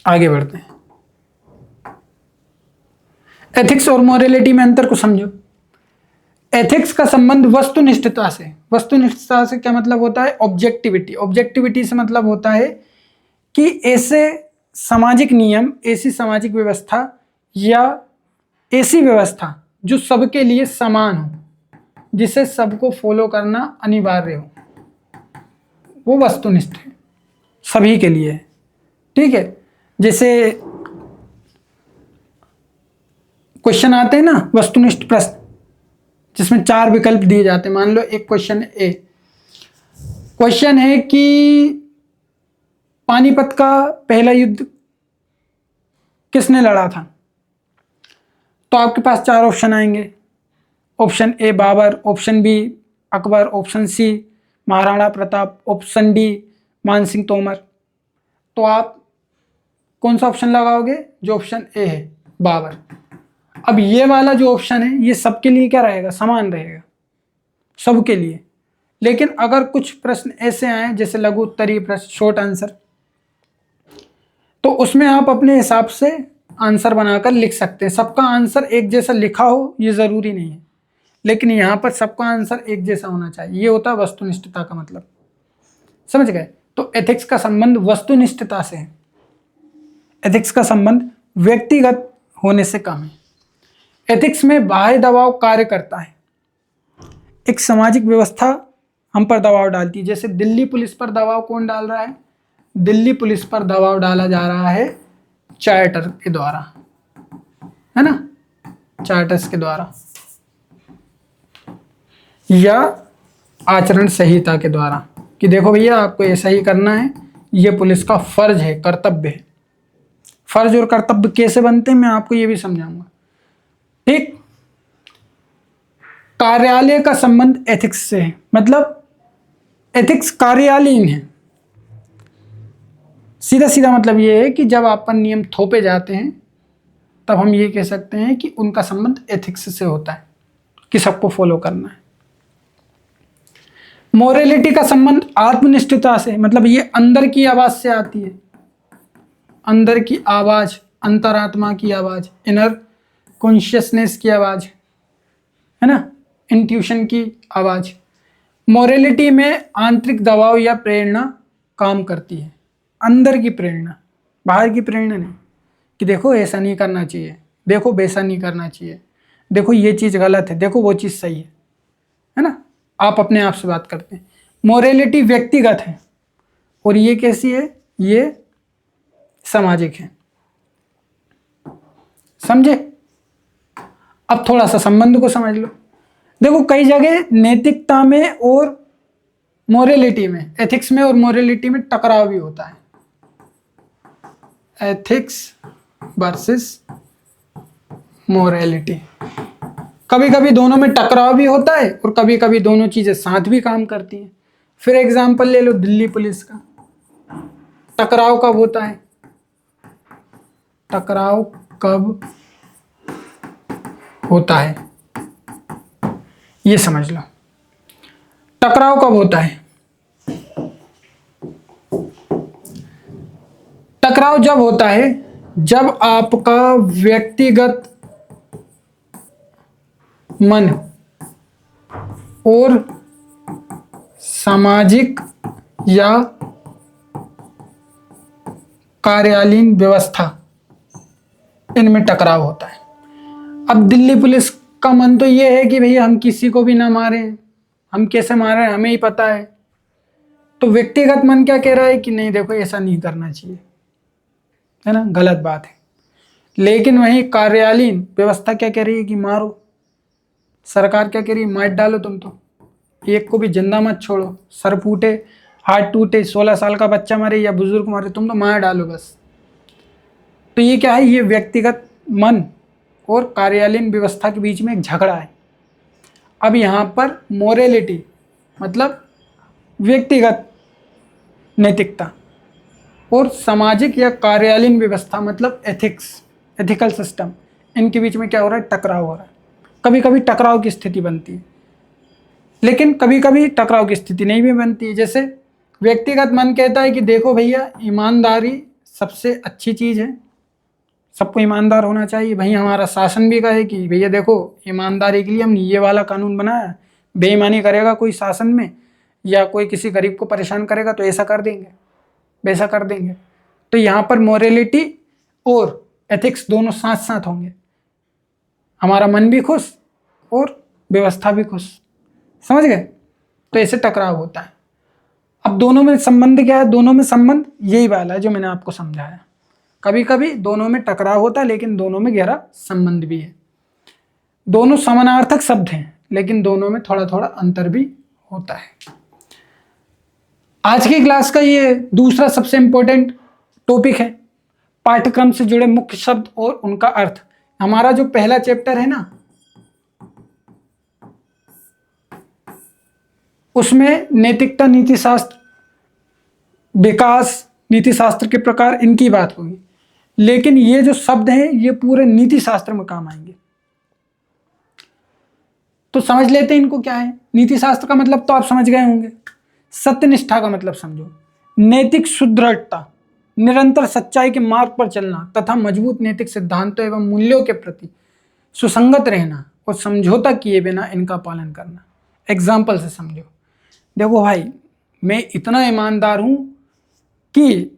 Speaker 1: आगे बढ़ते हैं। एथिक्स और मोरालिटी में अंतर को समझो। एथिक्स का संबंध वस्तुनिष्ठता से। वस्तुनिष्ठता से क्या मतलब होता है, ऑब्जेक्टिविटी। ऑब्जेक्टिविटी से मतलब होता है कि ऐसे सामाजिक नियम, ऐसी सामाजिक व्यवस्था या ऐसी व्यवस्था जो सबके लिए समान हो, जिसे सबको फॉलो करना अनिवार्य हो, वो वस्तुनिष्ठ है, सभी के लिए है। ठीक है, जैसे क्वेश्चन आते हैं ना वस्तुनिष्ठ प्रश्न, जिसमें 4 विकल्प दिए जाते हैं। मान लो एक क्वेश्चन ए, क्वेश्चन है कि पानीपत का पहला युद्ध किसने लड़ा था, तो आपके पास 4 ऑप्शन आएंगे। Option A Babar, option B Akbar, option C Maharana Pratap, option D Mansingh Tomar. तो आप कौन सा ऑप्शन लगाओगे, जो ऑप्शन ए है बाबर। अब ये वाला जो ऑप्शन है ये सबके लिए क्या रहेगा, समान रहेगा सबके लिए। लेकिन अगर कुछ प्रश्न ऐसे आए जैसे लघु उत्तरीय प्रश्न, शॉर्ट आंसर, तो उसमें आप अपने हिसाब से आंसर बनाकर लिख सकते हैं। सबका आंसर एक जैसा लिखा हो ये जरूरी नहीं है, लेकिन यहाँ पर सबका आंसर एक जैसा होना चाहिए। ये होता है वस्तुनिष्ठता का मतलब। समझ गए। तो एथिक्स का संबंध वस्तुनिष्ठता से है। एथिक्स का संबंध व्यक्तिगत होने से कम है। एथिक्स में बाह्य दबाव कार्य करता है। एक सामाजिक व्यवस्था हम पर दबाव डालती है। जैसे दिल्ली पुलिस पर दबाव कौन डाल रहा है, दिल्ली पुलिस पर दबाव डाला जा रहा है चार्टर के द्वारा, है ना, चार्टर्स के द्वारा या आचरण संहिता के द्वारा, कि देखो भैया आपको ऐसा ही करना है, ये पुलिस का फर्ज है, कर्तव्य है। फर्ज और कर्तव्य कैसे बनते हैं मैं आपको ये भी समझाऊंगा। ठीक, कार्यालय का संबंध एथिक्स से है। मतलब एथिक्स कार्यालयीन है। सीधा सीधा मतलब ये है कि जब आप पर नियम थोपे जाते हैं तब हम ये कह सकते हैं कि उनका संबंध एथिक्स से होता है, कि सबको फॉलो करना है। मोरालिटी का संबंध आत्मनिष्ठता से, मतलब ये अंदर की आवाज से आती है। अंदर की आवाज, अंतरात्मा की आवाज, इनर कॉन्शियसनेस की आवाज, है ना, इंट्यूशन की आवाज। मोरालिटी में आंतरिक दबाव या प्रेरणा काम करती है। अंदर की प्रेरणा, बाहर की प्रेरणा नहीं, कि देखो ऐसा नहीं करना चाहिए, देखो वैसा नहीं करना चाहिए, देखो ये चीज़ गलत है, देखो वो चीज़ सही है ना। आप अपने आप से बात करते हैं। मोरालिटी व्यक्तिगत है और ये कैसी है, ये सामाजिक है। समझे। अब थोड़ा सा संबंध को समझ लो। देखो कई जगह नैतिकता में और मोरालिटी में, एथिक्स में और मोरालिटी में टकराव भी होता है। एथिक्स वर्सेस मोरालिटी, कभी कभी दोनों में टकराव भी होता है और कभी कभी दोनों चीजें साथ भी काम करती हैं। फिर एग्जाम्पल ले लो दिल्ली पुलिस का। टकराव कब होता है? टकराव कब होता है ये समझ लो। टकराव कब होता है? टकराव जब होता है जब आपका व्यक्तिगत मन और सामाजिक या कार्यालयीन व्यवस्था इनमें टकराव होता है। अब दिल्ली पुलिस का मन तो ये है कि भैया हम किसी को भी ना मारें, हम कैसे मारे हमें ही पता है। तो व्यक्तिगत मन क्या कह रहा है कि नहीं देखो ऐसा नहीं करना चाहिए, है ना, गलत बात है। लेकिन वहीं कार्यालयीन व्यवस्था क्या कह रही है कि मारो। सरकार क्या कह रही है? मार डालो तुम तो, एक को भी जिंदा मत छोड़ो। सर फूटे, हाथ टूटे, 16 साल का बच्चा मरे या बुजुर्ग मरे, तुम तो मार डालो बस। तो ये क्या है? ये व्यक्तिगत मन और कार्यालयीन व्यवस्था के बीच में एक झगड़ा है। अब यहाँ पर मोरेलिटी मतलब व्यक्तिगत नैतिकता और सामाजिक या कार्यालयीन व्यवस्था मतलब एथिक्स, एथिकल सिस्टम, इनके बीच में क्या हो रहा है? टकराव हो रहा है। कभी कभी टकराव की स्थिति बनती है, लेकिन कभी कभी टकराव की स्थिति नहीं भी बनती है। जैसे व्यक्तिगत मन कहता है कि देखो भैया ईमानदारी सबसे अच्छी चीज़ है, सबको ईमानदार होना चाहिए। वहीं हमारा शासन भी कहे कि भैया देखो ईमानदारी के लिए हमने ये वाला कानून बनाया, बेईमानी करेगा कोई शासन में या कोई किसी गरीब को परेशान करेगा तो ऐसा कर देंगे, वैसा कर देंगे। तो यहाँ पर मोरेलिटी और एथिक्स दोनों साथ साथ होंगे, हमारा मन भी खुश और व्यवस्था भी खुश। समझ गए? तो ऐसे टकराव होता है। अब दोनों में संबंध क्या है? दोनों में संबंध यही वाला है जो मैंने आपको समझाया। कभी कभी दोनों में टकराव होता है लेकिन दोनों में गहरा संबंध भी है। दोनों समानार्थक शब्द हैं लेकिन दोनों में थोड़ा थोड़ा अंतर भी होता है। आज की क्लास का ये दूसरा सबसे इंपॉर्टेंट टॉपिक है, पाठ्यक्रम से जुड़े मुख्य शब्द और उनका अर्थ। हमारा जो पहला चैप्टर है ना, उसमें नैतिकता, नीति शास्त्र, विकास, नीति शास्त्र के प्रकार, इनकी बात होगी। लेकिन ये जो शब्द हैं ये पूरे नीति शास्त्र में काम आएंगे। तो समझ लेते हैं इनको क्या है। नीति शास्त्र का मतलब तो आप समझ गए होंगे। सत्यनिष्ठा का मतलब समझो, नैतिक सुदृढ़ता, निरंतर सच्चाई के मार्ग पर चलना तथा मजबूत नैतिक सिद्धांतों एवं मूल्यों के प्रति सुसंगत रहना और समझौता किए बिना इनका पालन करना। एग्जाम्पल से समझो। देखो भाई, मैं इतना ईमानदार हूं कि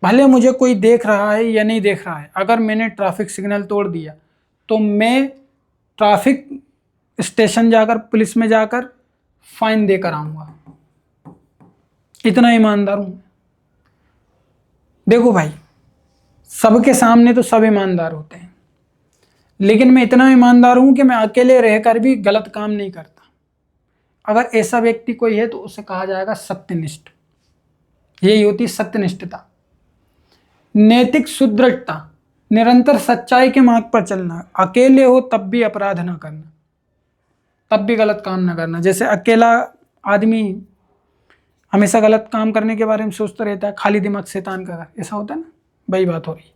Speaker 1: भले मुझे कोई देख रहा है या नहीं देख रहा है, अगर मैंने ट्रैफिक सिग्नल तोड़ दिया तो मैं ट्रैफिक स्टेशन जाकर, पुलिस में जाकर फाइन देकर आऊंगा। इतना ईमानदार हूं। देखो भाई, सबके सामने तो सब ईमानदार होते हैं, लेकिन मैं इतना ईमानदार हूं कि मैं अकेले रहकर भी गलत काम नहीं करता। अगर ऐसा व्यक्ति कोई है तो उसे कहा जाएगा सत्यनिष्ठ। यही होती सत्यनिष्ठता। नैतिक सुदृढ़ता, निरंतर सच्चाई के मार्ग पर चलना, अकेले हो तब भी अपराध ना करना, तब भी गलत काम ना करना। जैसे अकेला आदमी हमेशा गलत काम करने के बारे में सोचता रहता है, खाली दिमाग शैतान का घर, ऐसा होता है ना, वही बात हो रही।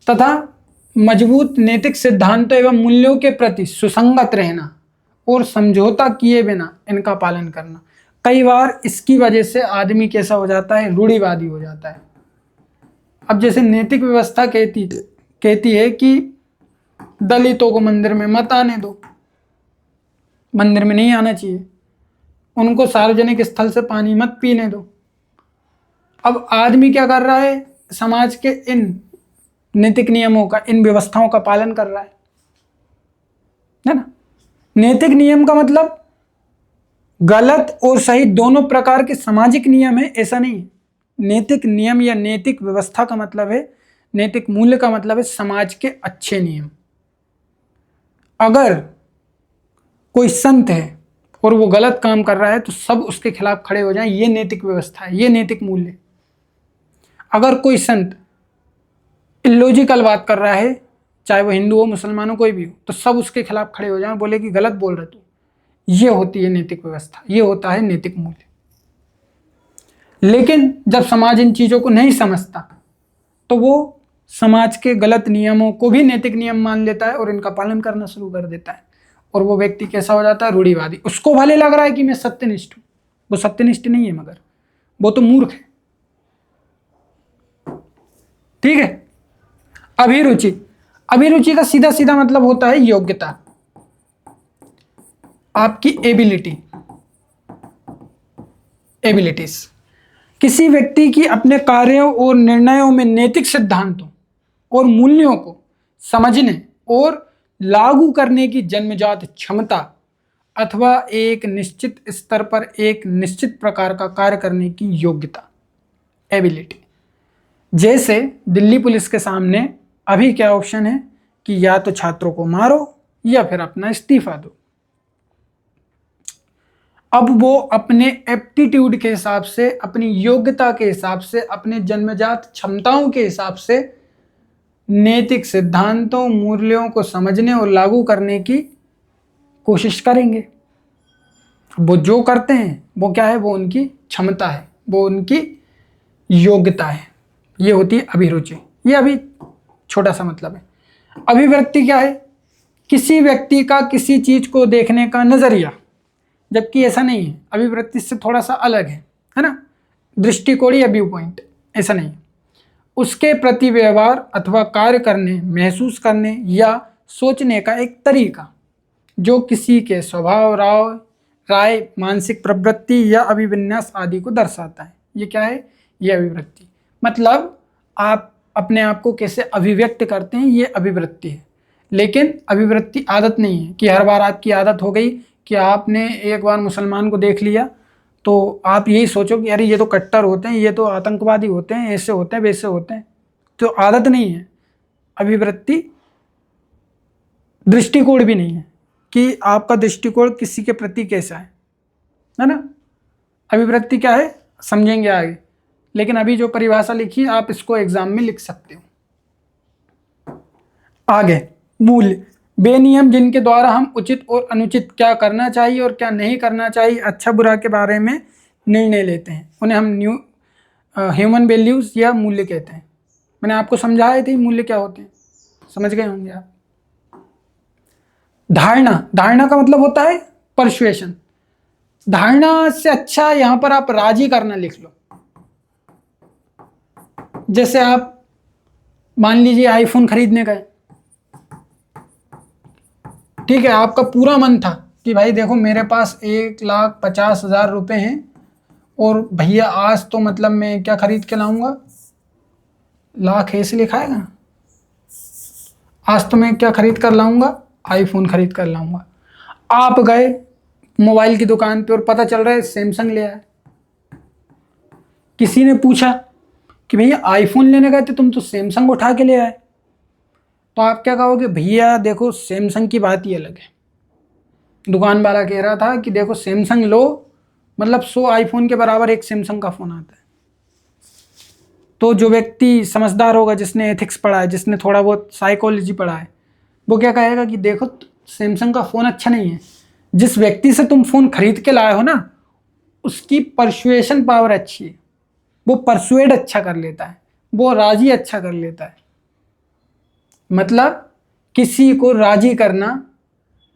Speaker 1: तथा मजबूत नैतिक सिद्धांतों एवं मूल्यों के प्रति सुसंगत रहना और समझौता किए बिना इनका पालन करना। कई बार इसकी वजह से आदमी कैसा हो जाता है? रूढ़िवादी हो जाता है। अब जैसे नैतिक व्यवस्था कहती है कि दलितों को मंदिर में मत आने दो, मंदिर में नहीं आना चाहिए, उनको सार्वजनिक स्थल से पानी मत पीने दो। अब आदमी क्या कर रहा है? समाज के इन नैतिक नियमों का, इन व्यवस्थाओं का पालन कर रहा है ना। नैतिक नियम का मतलब गलत और सही दोनों प्रकार के सामाजिक नियम है, ऐसा नहीं है। नैतिक नियम या नैतिक व्यवस्था का मतलब है, नैतिक मूल्य का मतलब है समाज के अच्छे नियम। अगर कोई संत है और वो गलत काम कर रहा है तो सब उसके खिलाफ खड़े हो जाएं, ये नैतिक व्यवस्था है, ये नैतिक मूल्य। अगर कोई संत इलॉजिकल बात कर रहा है, चाहे वो हिंदू हो, मुसलमान हो, कोई भी हो, तो सब उसके खिलाफ खड़े हो जाएं, बोले कि गलत बोल रहे तू। ये होती है नैतिक व्यवस्था, ये होता है नैतिक मूल्य। लेकिन जब समाज इन चीजों को नहीं समझता तो वो समाज के गलत नियमों को भी नैतिक नियम मान लेता है और इनका पालन करना शुरू कर देता है। और वो व्यक्ति कैसा हो जाता है? रूढ़िवादी। उसको भले लग रहा है कि मैं सत्यनिष्ठ हूं, वो सत्यनिष्ठ नहीं है, मगर वो तो मूर्ख है। ठीक है। अभिरुचि, अभिरुचि का सीधा सीधा मतलब होता है योग्यता, आपकी एबिलिटीज। किसी व्यक्ति की अपने कार्यों और निर्णयों में नैतिक सिद्धांतों और मूल्यों को समझने और लागू करने की जन्मजात क्षमता अथवा एक निश्चित स्तर पर एक निश्चित प्रकार का कार्य करने की योग्यता, एबिलिटी। जैसे दिल्ली पुलिस के सामने अभी क्या ऑप्शन है कि या तो छात्रों को मारो या फिर अपना इस्तीफा दो। अब वो अपने एप्टीट्यूड के हिसाब से, अपनी योग्यता के हिसाब से, अपने जन्मजात क्षमताओं के हिसाब से नैतिक सिद्धांतों, मूल्यों को समझने और लागू करने की कोशिश करेंगे। वो जो करते हैं वो क्या है? वो उनकी क्षमता है, वो उनकी योग्यता है। ये होती है अभिरुचि। ये अभी छोटा सा मतलब है। अभिव्यक्ति क्या है? किसी व्यक्ति का किसी चीज को देखने का नजरिया, जबकि ऐसा नहीं है, अभिवृत्ति से थोड़ा सा अलग है ना, दृष्टिकोण या व्यू पॉइंट, ऐसा नहीं। उसके प्रति व्यवहार अथवा कार्य करने, महसूस करने या सोचने का एक तरीका जो किसी के स्वभाव, राय, मानसिक प्रवृत्ति या अभिविन्यास आदि को दर्शाता है। ये क्या है? ये अभिवृत्ति। मतलब आप अपने आप को कैसे अभिव्यक्त करते हैं, ये अभिवृत्ति है। लेकिन अभिवृत्ति आदत नहीं है कि हर बार आपकी आदत हो गई कि आपने एक बार मुसलमान को देख लिया तो आप यही सोचो कि अरे ये तो कट्टर होते हैं, ये तो आतंकवादी होते हैं, ऐसे होते हैं, वैसे होते हैं। तो आदत नहीं है। अभिवृत्ति दृष्टिकोण भी नहीं है कि आपका दृष्टिकोण किसी के प्रति कैसा है ना। अभिवृत्ति क्या है समझेंगे आगे, लेकिन अभी जो परिभाषा लिखी आप इसको एग्जाम में लिख सकते हो। आगे, मूल्य, बेनियम जिनके द्वारा हम उचित और अनुचित, क्या करना चाहिए और क्या नहीं करना चाहिए, अच्छा बुरा के बारे में निर्णय लेते हैं, उन्हें हम ह्यूमन वैल्यूज या मूल्य कहते हैं। मैंने आपको समझाए थे मूल्य क्या होते हैं, समझ गए होंगे आप। धारणा, धारणा का मतलब होता है परसुएशन। धारणा से अच्छा यहां पर आप राजी करना लिख लो। जैसे आप मान लीजिए आईफोन खरीदने गए, ठीक है, आपका पूरा मन था कि भाई देखो मेरे पास 1,50,000 रुपए हैं और भैया आज तो मतलब मैं क्या खरीद के लाऊंगा, लाख ऐसे लिखाएगा ना, आज तो मैं क्या खरीद कर लाऊंगा, आईफोन खरीद कर लाऊंगा। आप गए मोबाइल की दुकान पे और पता चल रहा है सैमसंग ले आए। किसी ने पूछा कि भैया आईफोन लेने गए थे तुम तो सैमसंग उठा के ले आए, तो आप क्या कहोगे? भैया देखो सैमसंग की बात ही अलग है। दुकान वाला कह रहा था कि देखो सैमसंग लो, मतलब 100 आईफोन के बराबर एक सैमसंग का फ़ोन आता है। तो जो व्यक्ति समझदार होगा, जिसने एथिक्स पढ़ा है, जिसने थोड़ा बहुत साइकोलॉजी पढ़ा है, वो क्या कहेगा कि देखो सैमसंग का फ़ोन अच्छा नहीं है। जिस व्यक्ति से तुम फ़ोन खरीद के लाए हो ना, उसकी परसुएशन पावर अच्छी है, वो परसुएड अच्छा कर लेता है, वो राजी अच्छा कर लेता है। मतलब किसी को राजी करना,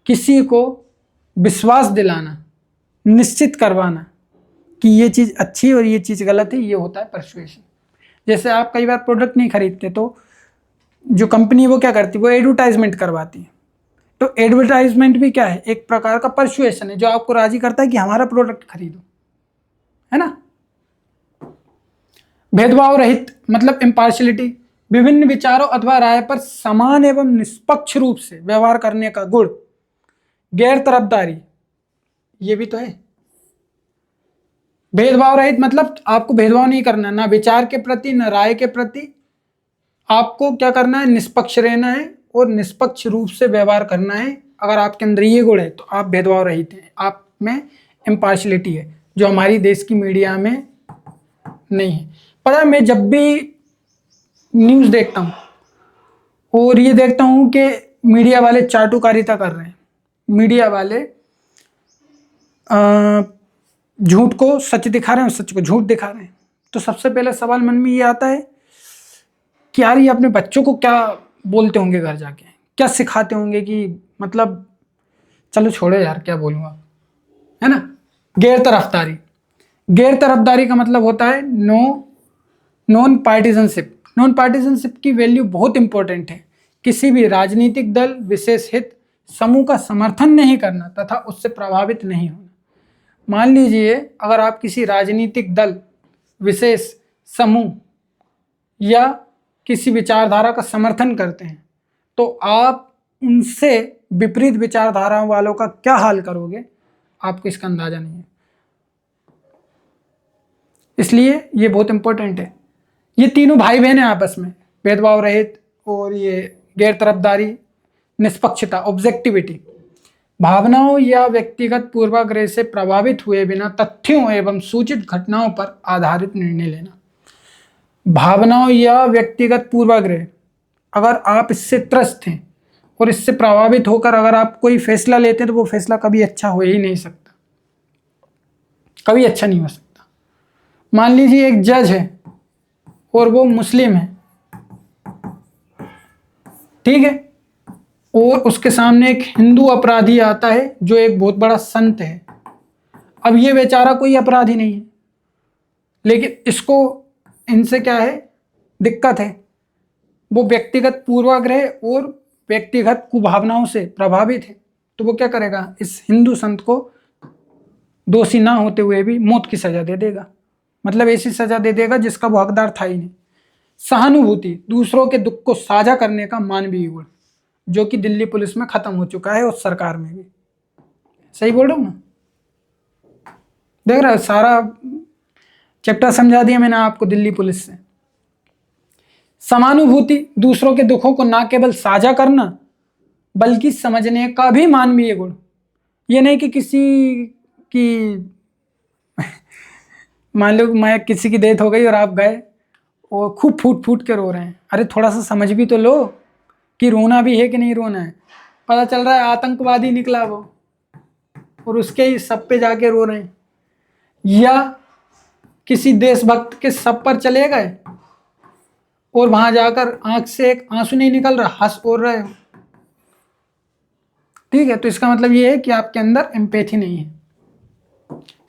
Speaker 1: किसी को विश्वास दिलाना, निश्चित करवाना कि ये चीज़ अच्छी और ये चीज़ गलत है, ये होता है परसुएशन। जैसे आप कई बार प्रोडक्ट नहीं खरीदते तो जो कंपनी वो क्या करती है, वो एडवर्टाइजमेंट करवाती है। तो एडवर्टाइजमेंट भी क्या है, एक प्रकार का परसुएशन है जो आपको राजी करता है कि हमारा प्रोडक्ट खरीदो, है ना। भेदभाव रहित मतलब इम्पार्शियलिटी, विभिन्न विचारों अथवा राय पर समान एवं निष्पक्ष रूप से व्यवहार करने का गुण। गैर तरफदारी, ये भी तो है। भेदभाव रहित मतलब आपको भेदभाव नहीं करना, ना विचार के प्रति ना राय के प्रति। आपको क्या करना है, निष्पक्ष रहना है और निष्पक्ष रूप से व्यवहार करना है। अगर आपके अंदर ये गुण है तो आप भेदभाव रहित हैं, आप में इम्पार्शियलिटी है, जो हमारी देश की मीडिया में नहीं है। पता है, मैं जब भी न्यूज़ देखता हूँ और ये देखता हूँ कि मीडिया वाले चाटुकारिता कर रहे हैं, मीडिया वाले झूठ को सच दिखा रहे हैं और सच को झूठ दिखा रहे हैं। तो सबसे पहले सवाल मन में ये आता है कि यार ये अपने बच्चों को क्या बोलते होंगे, घर जाके क्या सिखाते होंगे, कि मतलब चलो छोड़ो यार क्या बोलूँगा, है ना। गैर तरफदारी, गैर तरफदारी का मतलब होता है नॉन पार्टिजनशिप। नॉन पार्टिजनशिप की वैल्यू बहुत इंपॉर्टेंट है। किसी भी राजनीतिक दल, विशेष हित समूह का समर्थन नहीं करना तथा उससे प्रभावित नहीं होना। मान लीजिए अगर आप किसी राजनीतिक दल, विशेष समूह या किसी विचारधारा का समर्थन करते हैं तो आप उनसे विपरीत विचारधारा वालों का क्या हाल करोगे, आपको इसका अंदाजा नहीं है। इसलिए ये बहुत इंपॉर्टेंट है। ये तीनों भाई बहन हैं आपस में, भेदभाव रहित और ये गैर तरफदारी, निष्पक्षता, ऑब्जेक्टिविटी। भावनाओं या व्यक्तिगत पूर्वाग्रह से प्रभावित हुए बिना तथ्यों एवं सूचित घटनाओं पर आधारित निर्णय लेना। भावनाओं या व्यक्तिगत पूर्वाग्रह, अगर आप इससे त्रस्त हैं और इससे प्रभावित होकर अगर आप कोई फैसला लेते हैं तो वो फैसला कभी अच्छा हो ही नहीं सकता, कभी अच्छा नहीं हो सकता। मान लीजिए एक जज है और वो मुस्लिम है, ठीक है, और उसके सामने एक हिंदू अपराधी आता है जो एक बहुत बड़ा संत है। अब ये बेचारा कोई अपराधी नहीं है, लेकिन इसको इनसे क्या है, दिक्कत है। वो व्यक्तिगत पूर्वाग्रह और व्यक्तिगत कुभावनाओं से प्रभावित है, तो वो क्या करेगा, इस हिंदू संत को दोषी ना होते हुए भी मौत की सजा दे देगा। मतलब ऐसी सजा दे देगा जिसका वो हकदार था ही नहीं। सहानुभूति, दूसरों के दुख को साझा करने का मानवीय गुण, जो कि दिल्ली पुलिस में खत्म हो चुका है और सरकार में भी। सही बोल रहा हूँ ना? देख रहा है, सारा चैप्टर समझा दिया मैंने आपको दिल्ली पुलिस से। समानुभूति, दूसरों के दुखों को ना केवल साझा करना बल्कि समझने का भी मानवीय गुण। ये नहीं कि किसी की मान लो मैं किसी की डेथ हो गई और आप गए और खूब फूट फूट के रो रहे हैं, अरे थोड़ा सा समझ भी तो लो कि रोना भी है कि नहीं रोना है। पता चल रहा है आतंकवादी निकला वो और उसके ही सब पे जाके रो रहे हैं। या किसी देशभक्त के सब पर चले गए और वहां जाकर आंख से एक आंसू नहीं निकल रहा, हंस और रहे हो, ठीक है। तो इसका मतलब ये है कि आपके अंदर एम्पैथी नहीं है।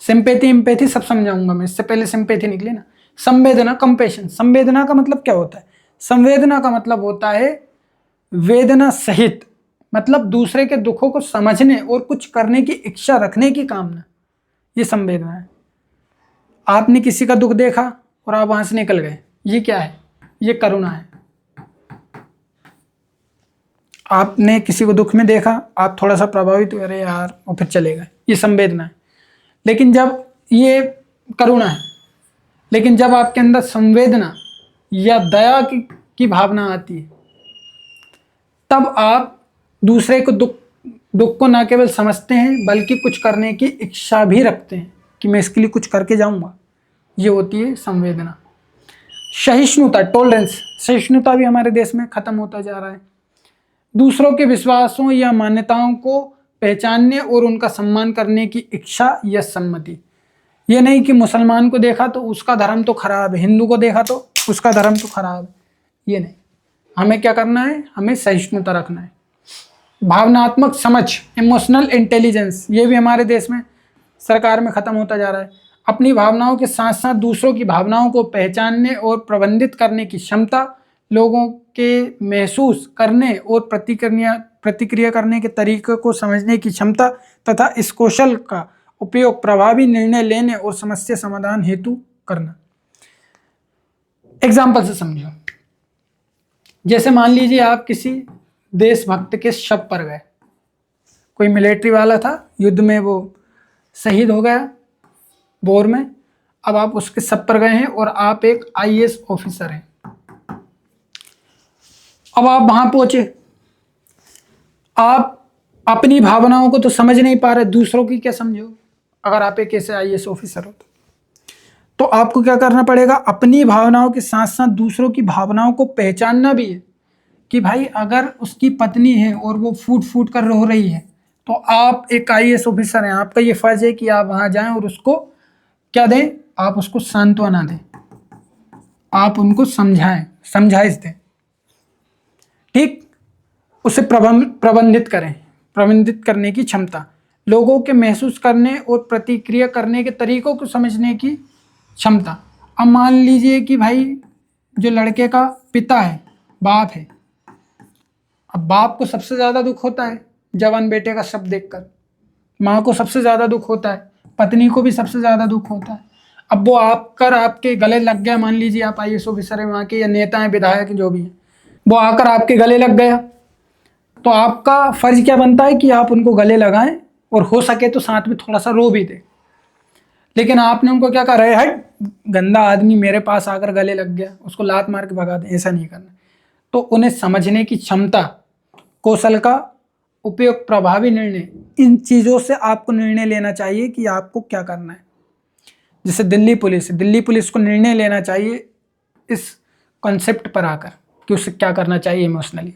Speaker 1: सिंपैथी एम्पैथी सब समझाऊंगा मैं, इससे पहले सिंपैथी निकले ना। संवेदना, कंपैशन। संवेदना का मतलब क्या होता है? संवेदना का मतलब होता है वेदना सहित, मतलब दूसरे के दुखों को समझने और कुछ करने की इच्छा रखने की कामना, ये संवेदना है। आपने किसी का दुख देखा और आप वहां से निकल गए, ये क्या है? ये करुणा है। आपने किसी को दुख में देखा, आप थोड़ा सा प्रभावित हुए, अरे यार, और फिर चले गए, ये संवेदना है। लेकिन जब ये करुणा है, लेकिन जब आपके अंदर संवेदना या दया की भावना आती है, तब आप दूसरे को दुख को ना केवल समझते हैं बल्कि कुछ करने की इच्छा भी रखते हैं कि मैं इसके लिए कुछ करके जाऊंगा। ये होती है संवेदना। सहिष्णुता, टॉलरेंस। सहिष्णुता भी हमारे देश में खत्म होता जा रहा है। दूसरों के विश्वासों या मान्यताओं को पहचानने और उनका सम्मान करने की इच्छा या सम्मति। ये नहीं कि मुसलमान को देखा तो उसका धर्म तो खराब है, हिंदू को देखा तो उसका धर्म तो खराब है, ये नहीं। हमें क्या करना है? हमें सहिष्णुता रखना है। भावनात्मक समझ, इमोशनल इंटेलिजेंस, ये भी हमारे देश में सरकार में खत्म होता जा रहा है। अपनी भावनाओं के साथ साथ दूसरों की भावनाओं को पहचानने और प्रबंधित करने की क्षमता, लोगों के महसूस करने और प्रतिक्रिया करने के तरीके को समझने की क्षमता तथा इस कौशल का उपयोग प्रभावी निर्णय लेने और समस्या समाधान हेतु करना। एग्जाम्पल से समझो। जैसे मान लीजिए आप किसी देशभक्त के शव पर गए, कोई मिलिट्री वाला था, युद्ध में वो शहीद हो गया बोर में। अब आप उसके शव पर गए हैं और आप एक आईएएस ऑफिसर हैं। अब आप वहां पहुंचे, आप अपनी भावनाओं को तो समझ नहीं पा रहे, दूसरों की क्या समझो? अगर आप एक ऐसे आईएएस ऑफिसर हो तो आपको क्या करना पड़ेगा? अपनी भावनाओं के साथ साथ दूसरों की भावनाओं को पहचानना भी है कि भाई अगर उसकी पत्नी है और वो फूट फूट कर रो रही है, तो आप एक आईएएस ऑफिसर हैं, आपका ये फर्ज है कि आप वहां जाएं और उसको क्या दें, आप उसको सांत्वना दें, आप उनको समझाइश दें, ठीक। उसे प्रबंधित करें, प्रबंधित करने की क्षमता, लोगों के महसूस करने और प्रतिक्रिया करने के तरीकों को समझने की क्षमता। अब मान लीजिए कि भाई जो लड़के का पिता है, बाप है, अब बाप को सबसे ज़्यादा दुख होता है जवान बेटे का शव देखकर, माँ को सबसे ज़्यादा दुख होता है, पत्नी को भी सबसे ज़्यादा दुख होता है। अब वो आपके गले लग गया, मान लीजिए आप आईएएस ऑफिसर है वहाँ के, या नेता हैं, विधायक जो भी हैं, वो आकर आपके गले लग गया, तो आपका फर्ज क्या बनता है कि आप उनको गले लगाएं और हो सके तो साथ में थोड़ा सा रो भी दें। लेकिन आपने उनको क्या कहा, रहे हट गंदा आदमी मेरे पास आकर गले लग गया, उसको लात मार के भगा दें, ऐसा नहीं करना। तो उन्हें समझने की क्षमता, कौशल का उपयोग, प्रभावी निर्णय, इन चीज़ों से आपको निर्णय लेना चाहिए कि आपको क्या करना है। जैसे दिल्ली पुलिस को निर्णय लेना चाहिए इस कॉन्सेप्ट पर आकर कि उसे क्या करना चाहिए इमोशनली।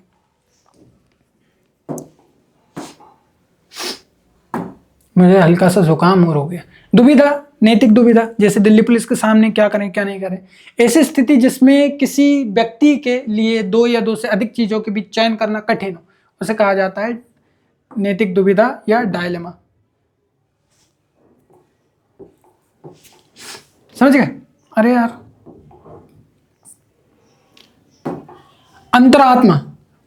Speaker 1: मुझे हल्का सा जुकाम और हो गया। दुविधा, नैतिक दुविधा, जैसे दिल्ली पुलिस के सामने क्या करें क्या नहीं करें। ऐसी स्थिति जिसमें किसी व्यक्ति के लिए दो या दो से अधिक चीज़ों के बीच चयन करना कठिन हो, उसे कहा जाता है नैतिक दुविधा या डायलेमा। समझ गए? अरे यार, अंतरात्मा,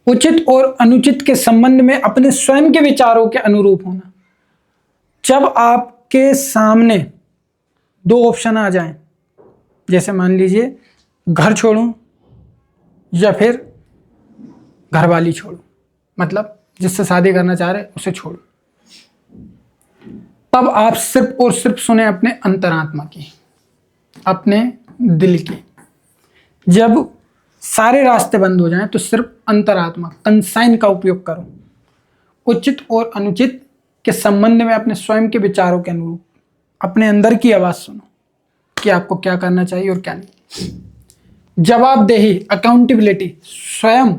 Speaker 1: उचित और अनुचित के संबंध में अपने स्वयं के विचारों के अनुरूप होना। जब आपके सामने दो ऑप्शन आ जाएं, जैसे मान लीजिए घर छोड़ूं या फिर घरवाली छोड़ूं, मतलब जिससे शादी करना चाह रहे उसे छोड़ूं, तब आप सिर्फ और सिर्फ सुने अपने अंतरात्मा की, अपने दिल की। जब सारे रास्ते बंद हो जाएं तो सिर्फ अंतरात्मा, कंसाइन का उपयोग करो। उचित और अनुचित के संबंध में अपने स्वयं के विचारों के अनुरूप अपने अंदर की आवाज सुनो कि आपको क्या करना चाहिए और क्या नहीं। जवाबदेही, अकाउंटेबिलिटी, स्वयं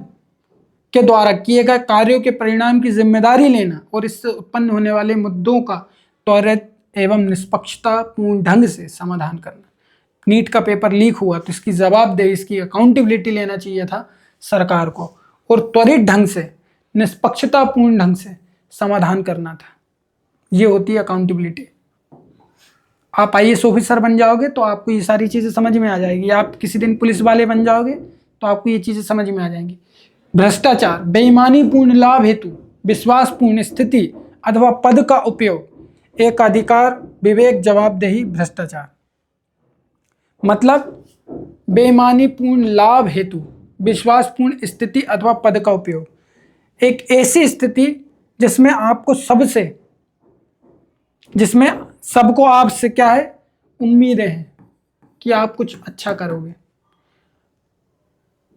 Speaker 1: के द्वारा किए गए कार्यों के परिणाम की जिम्मेदारी लेना और इससे उत्पन्न होने वाले मुद्दों का त्वरित एवं निष्पक्षतापूर्ण ढंग से समाधान करना। नीट का पेपर लीक हुआ तो इसकी जवाबदेही, इसकी अकाउंटेबिलिटी लेना चाहिए था सरकार को, और त्वरित ढंग से, निष्पक्षतापूर्ण ढंग से समाधान करना था। ये होती है अकाउंटेबिलिटी। आप आईएएस ऑफिसर बन जाओगे तो आपको ये सारी चीज़ें समझ में आ जाएगी। आप किसी दिन पुलिस वाले बन जाओगे तो आपको ये चीज़ें समझ में आ जाएंगी। भ्रष्टाचार, बेईमानी पूर्ण लाभ हेतु विश्वासपूर्ण स्थिति अथवा पद का उपयोग, एक अधिकार, विवेक, जवाबदेही, भ्रष्टाचार। मतलब बेईमानी पूर्ण लाभ हेतु विश्वासपूर्ण स्थिति अथवा पद का उपयोग, एक ऐसी स्थिति जिसमें आपको जिसमें सबको आपसे क्या है, उम्मीदें हैं कि आप कुछ अच्छा करोगे।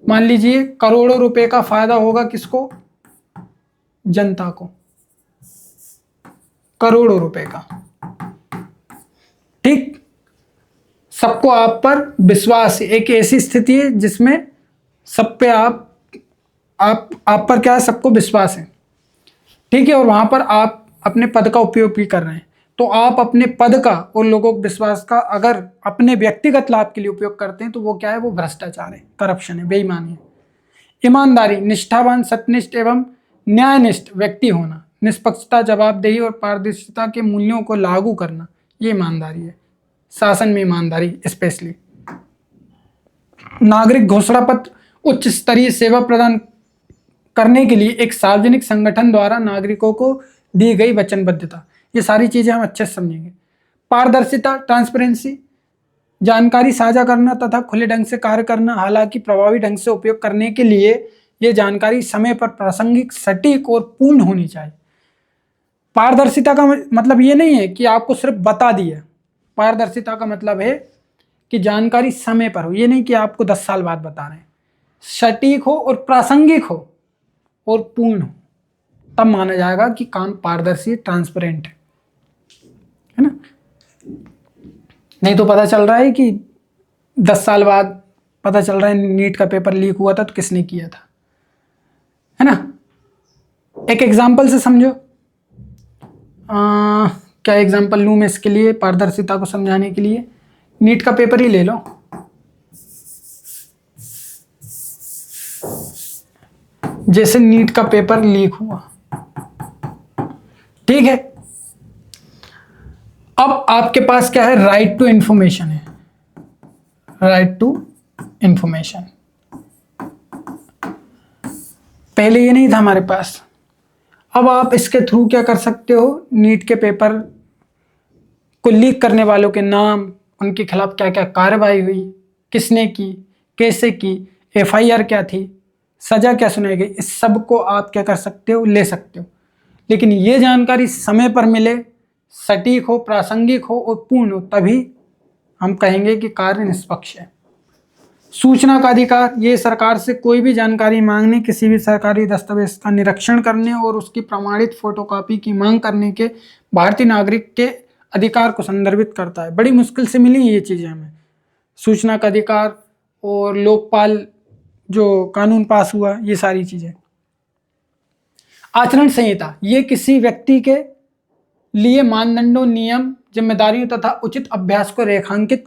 Speaker 1: मान लीजिए करोड़ों रुपए का फायदा होगा किसको, जनता को, करोड़ों रुपए का, ठीक। सबको आप पर विश्वास है, एक ऐसी स्थिति है जिसमें सब पे आप पर क्या है, सबको विश्वास है, ठीक है। और वहां पर आप अपने पद का उपयोग भी कर रहे हैं, तो आप अपने पद का और लोगों के विश्वास का अगर अपने व्यक्तिगत लाभ के लिए उपयोग करते हैं तो वो क्या है, वो भ्रष्टाचार है, करप्शन है, बेईमानी है। ईमानदारी, निष्ठावान, सत्यनिष्ठ एवं न्यायनिष्ठ व्यक्ति होना, निष्पक्षता, जवाबदेही और पारदर्शिता के मूल्यों को लागू करना, ये ईमानदारी है। शासन में ईमानदारी स्पेशली। नागरिक घोषणा पत्र, उच्च स्तरीय सेवा प्रदान करने के लिए एक सार्वजनिक संगठन द्वारा नागरिकों को दी गई वचनबद्धता। ये सारी चीजें हम अच्छे से समझेंगे। पारदर्शिता, ट्रांसपेरेंसी, जानकारी साझा करना तथा खुले ढंग से कार्य करना, हालांकि प्रभावी ढंग से उपयोग करने के लिए ये जानकारी समय पर प्रासंगिक, सटीक और पूर्ण होनी चाहिए। पारदर्शिता का मतलब ये नहीं है कि आपको सिर्फ बता दिया, पारदर्शिता का मतलब है कि जानकारी समय पर हो, ये नहीं कि आपको 10 साल बाद बता रहे हैं। सटीक हो और प्रासंगिक हो और पूर्ण हो, तब माना जाएगा कि काम पारदर्शी, ट्रांसपेरेंट है ना। नहीं तो पता चल रहा है कि 10 साल बाद पता चल रहा है नीट का पेपर लीक हुआ था तो किसने किया था, है ना। एक एग्जाम्पल से समझो। क्या एग्जाम्पल लूँ मैं इसके लिए, पारदर्शिता को समझाने के लिए? नीट का पेपर ही ले लो। जैसे नीट का पेपर लीक हुआ, ठीक है, अब आपके पास क्या है, राइट टू इंफॉर्मेशन है, राइट टू इंफॉर्मेशन। पहले ये नहीं था हमारे पास। अब आप इसके थ्रू क्या कर सकते हो, नीट के पेपर को लीक करने वालों के नाम, उनके खिलाफ क्या क्या कार्रवाई हुई, किसने की, कैसे की, एफआईआर क्या थी, सजा क्या सुनाई गई, इस सब को आप क्या कर सकते हो, ले सकते हो। लेकिन ये जानकारी समय पर मिले, सटीक हो, प्रासंगिक हो और पूर्ण हो, तभी हम कहेंगे कि कार्य निष्पक्ष है। सूचना का अधिकार, ये सरकार से कोई भी जानकारी मांगने, किसी भी सरकारी दस्तावेज का निरीक्षण करने और उसकी प्रमाणित फोटोकॉपी की मांग करने के भारतीय नागरिक के अधिकार को संदर्भित करता है। बड़ी मुश्किल से मिली ये चीज़ें हमें, सूचना का अधिकार और लोकपाल जो कानून पास हुआ, ये सारी चीज़ें। आचरण संहिता, ये किसी व्यक्ति के लिए मानदंडों, नियम, जिम्मेदारियों तथा उचित अभ्यास को रेखांकित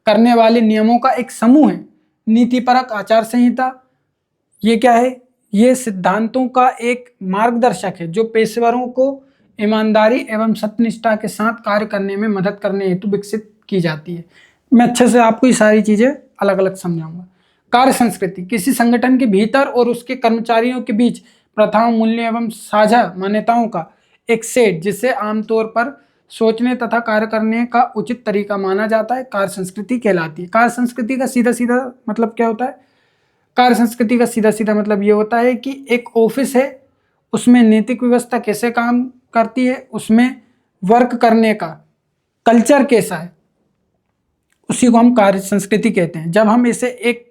Speaker 1: करने वाले नियमों का एक समूह है। नीतिपरक आचार संहिता, ये क्या है, ये सिद्धांतों का एक मार्गदर्शक है जो पेशेवरों को ईमानदारी एवं सत्यनिष्ठा के साथ कार्य करने में मदद करने हेतु विकसित की जाती है। मैं अच्छे से आपको ये सारी चीजें अलग अलग समझाऊंगा। कार्य संस्कृति, किसी संगठन के भीतर और उसके कर्मचारियों के बीच प्रथाओं, मूल्य एवं साझा मान्यताओं का एक सेट, जिसे आमतौर पर सोचने तथा कार्य करने का उचित तरीका माना जाता है, कार्य संस्कृति कहलाती है। कार्य संस्कृति का सीधा सीधा मतलब क्या होता है, कार्य संस्कृति का सीधा सीधा मतलब ये होता है कि एक ऑफिस है, उसमें नैतिक व्यवस्था कैसे काम करती है, उसमें वर्क करने का कल्चर कैसा है, उसी को हम कार्य संस्कृति कहते हैं। जब हम इसे एक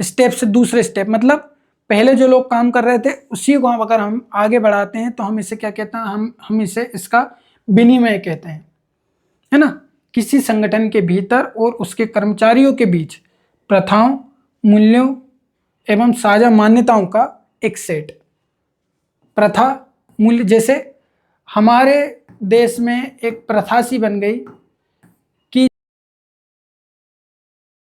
Speaker 1: स्टेप से दूसरे स्टेप, मतलब पहले जो लोग काम कर रहे थे उसी को हम अगर हम आगे बढ़ाते हैं तो हम इसे क्या कहते हैं, हम इसे इसका विनिमय कहते हैं, है ना। किसी संगठन के भीतर और उसके कर्मचारियों के बीच प्रथाओं, मूल्यों एवं साझा मान्यताओं का एक सेट। प्रथा, मूल्य, जैसे हमारे देश में एक प्रथा सी बन गई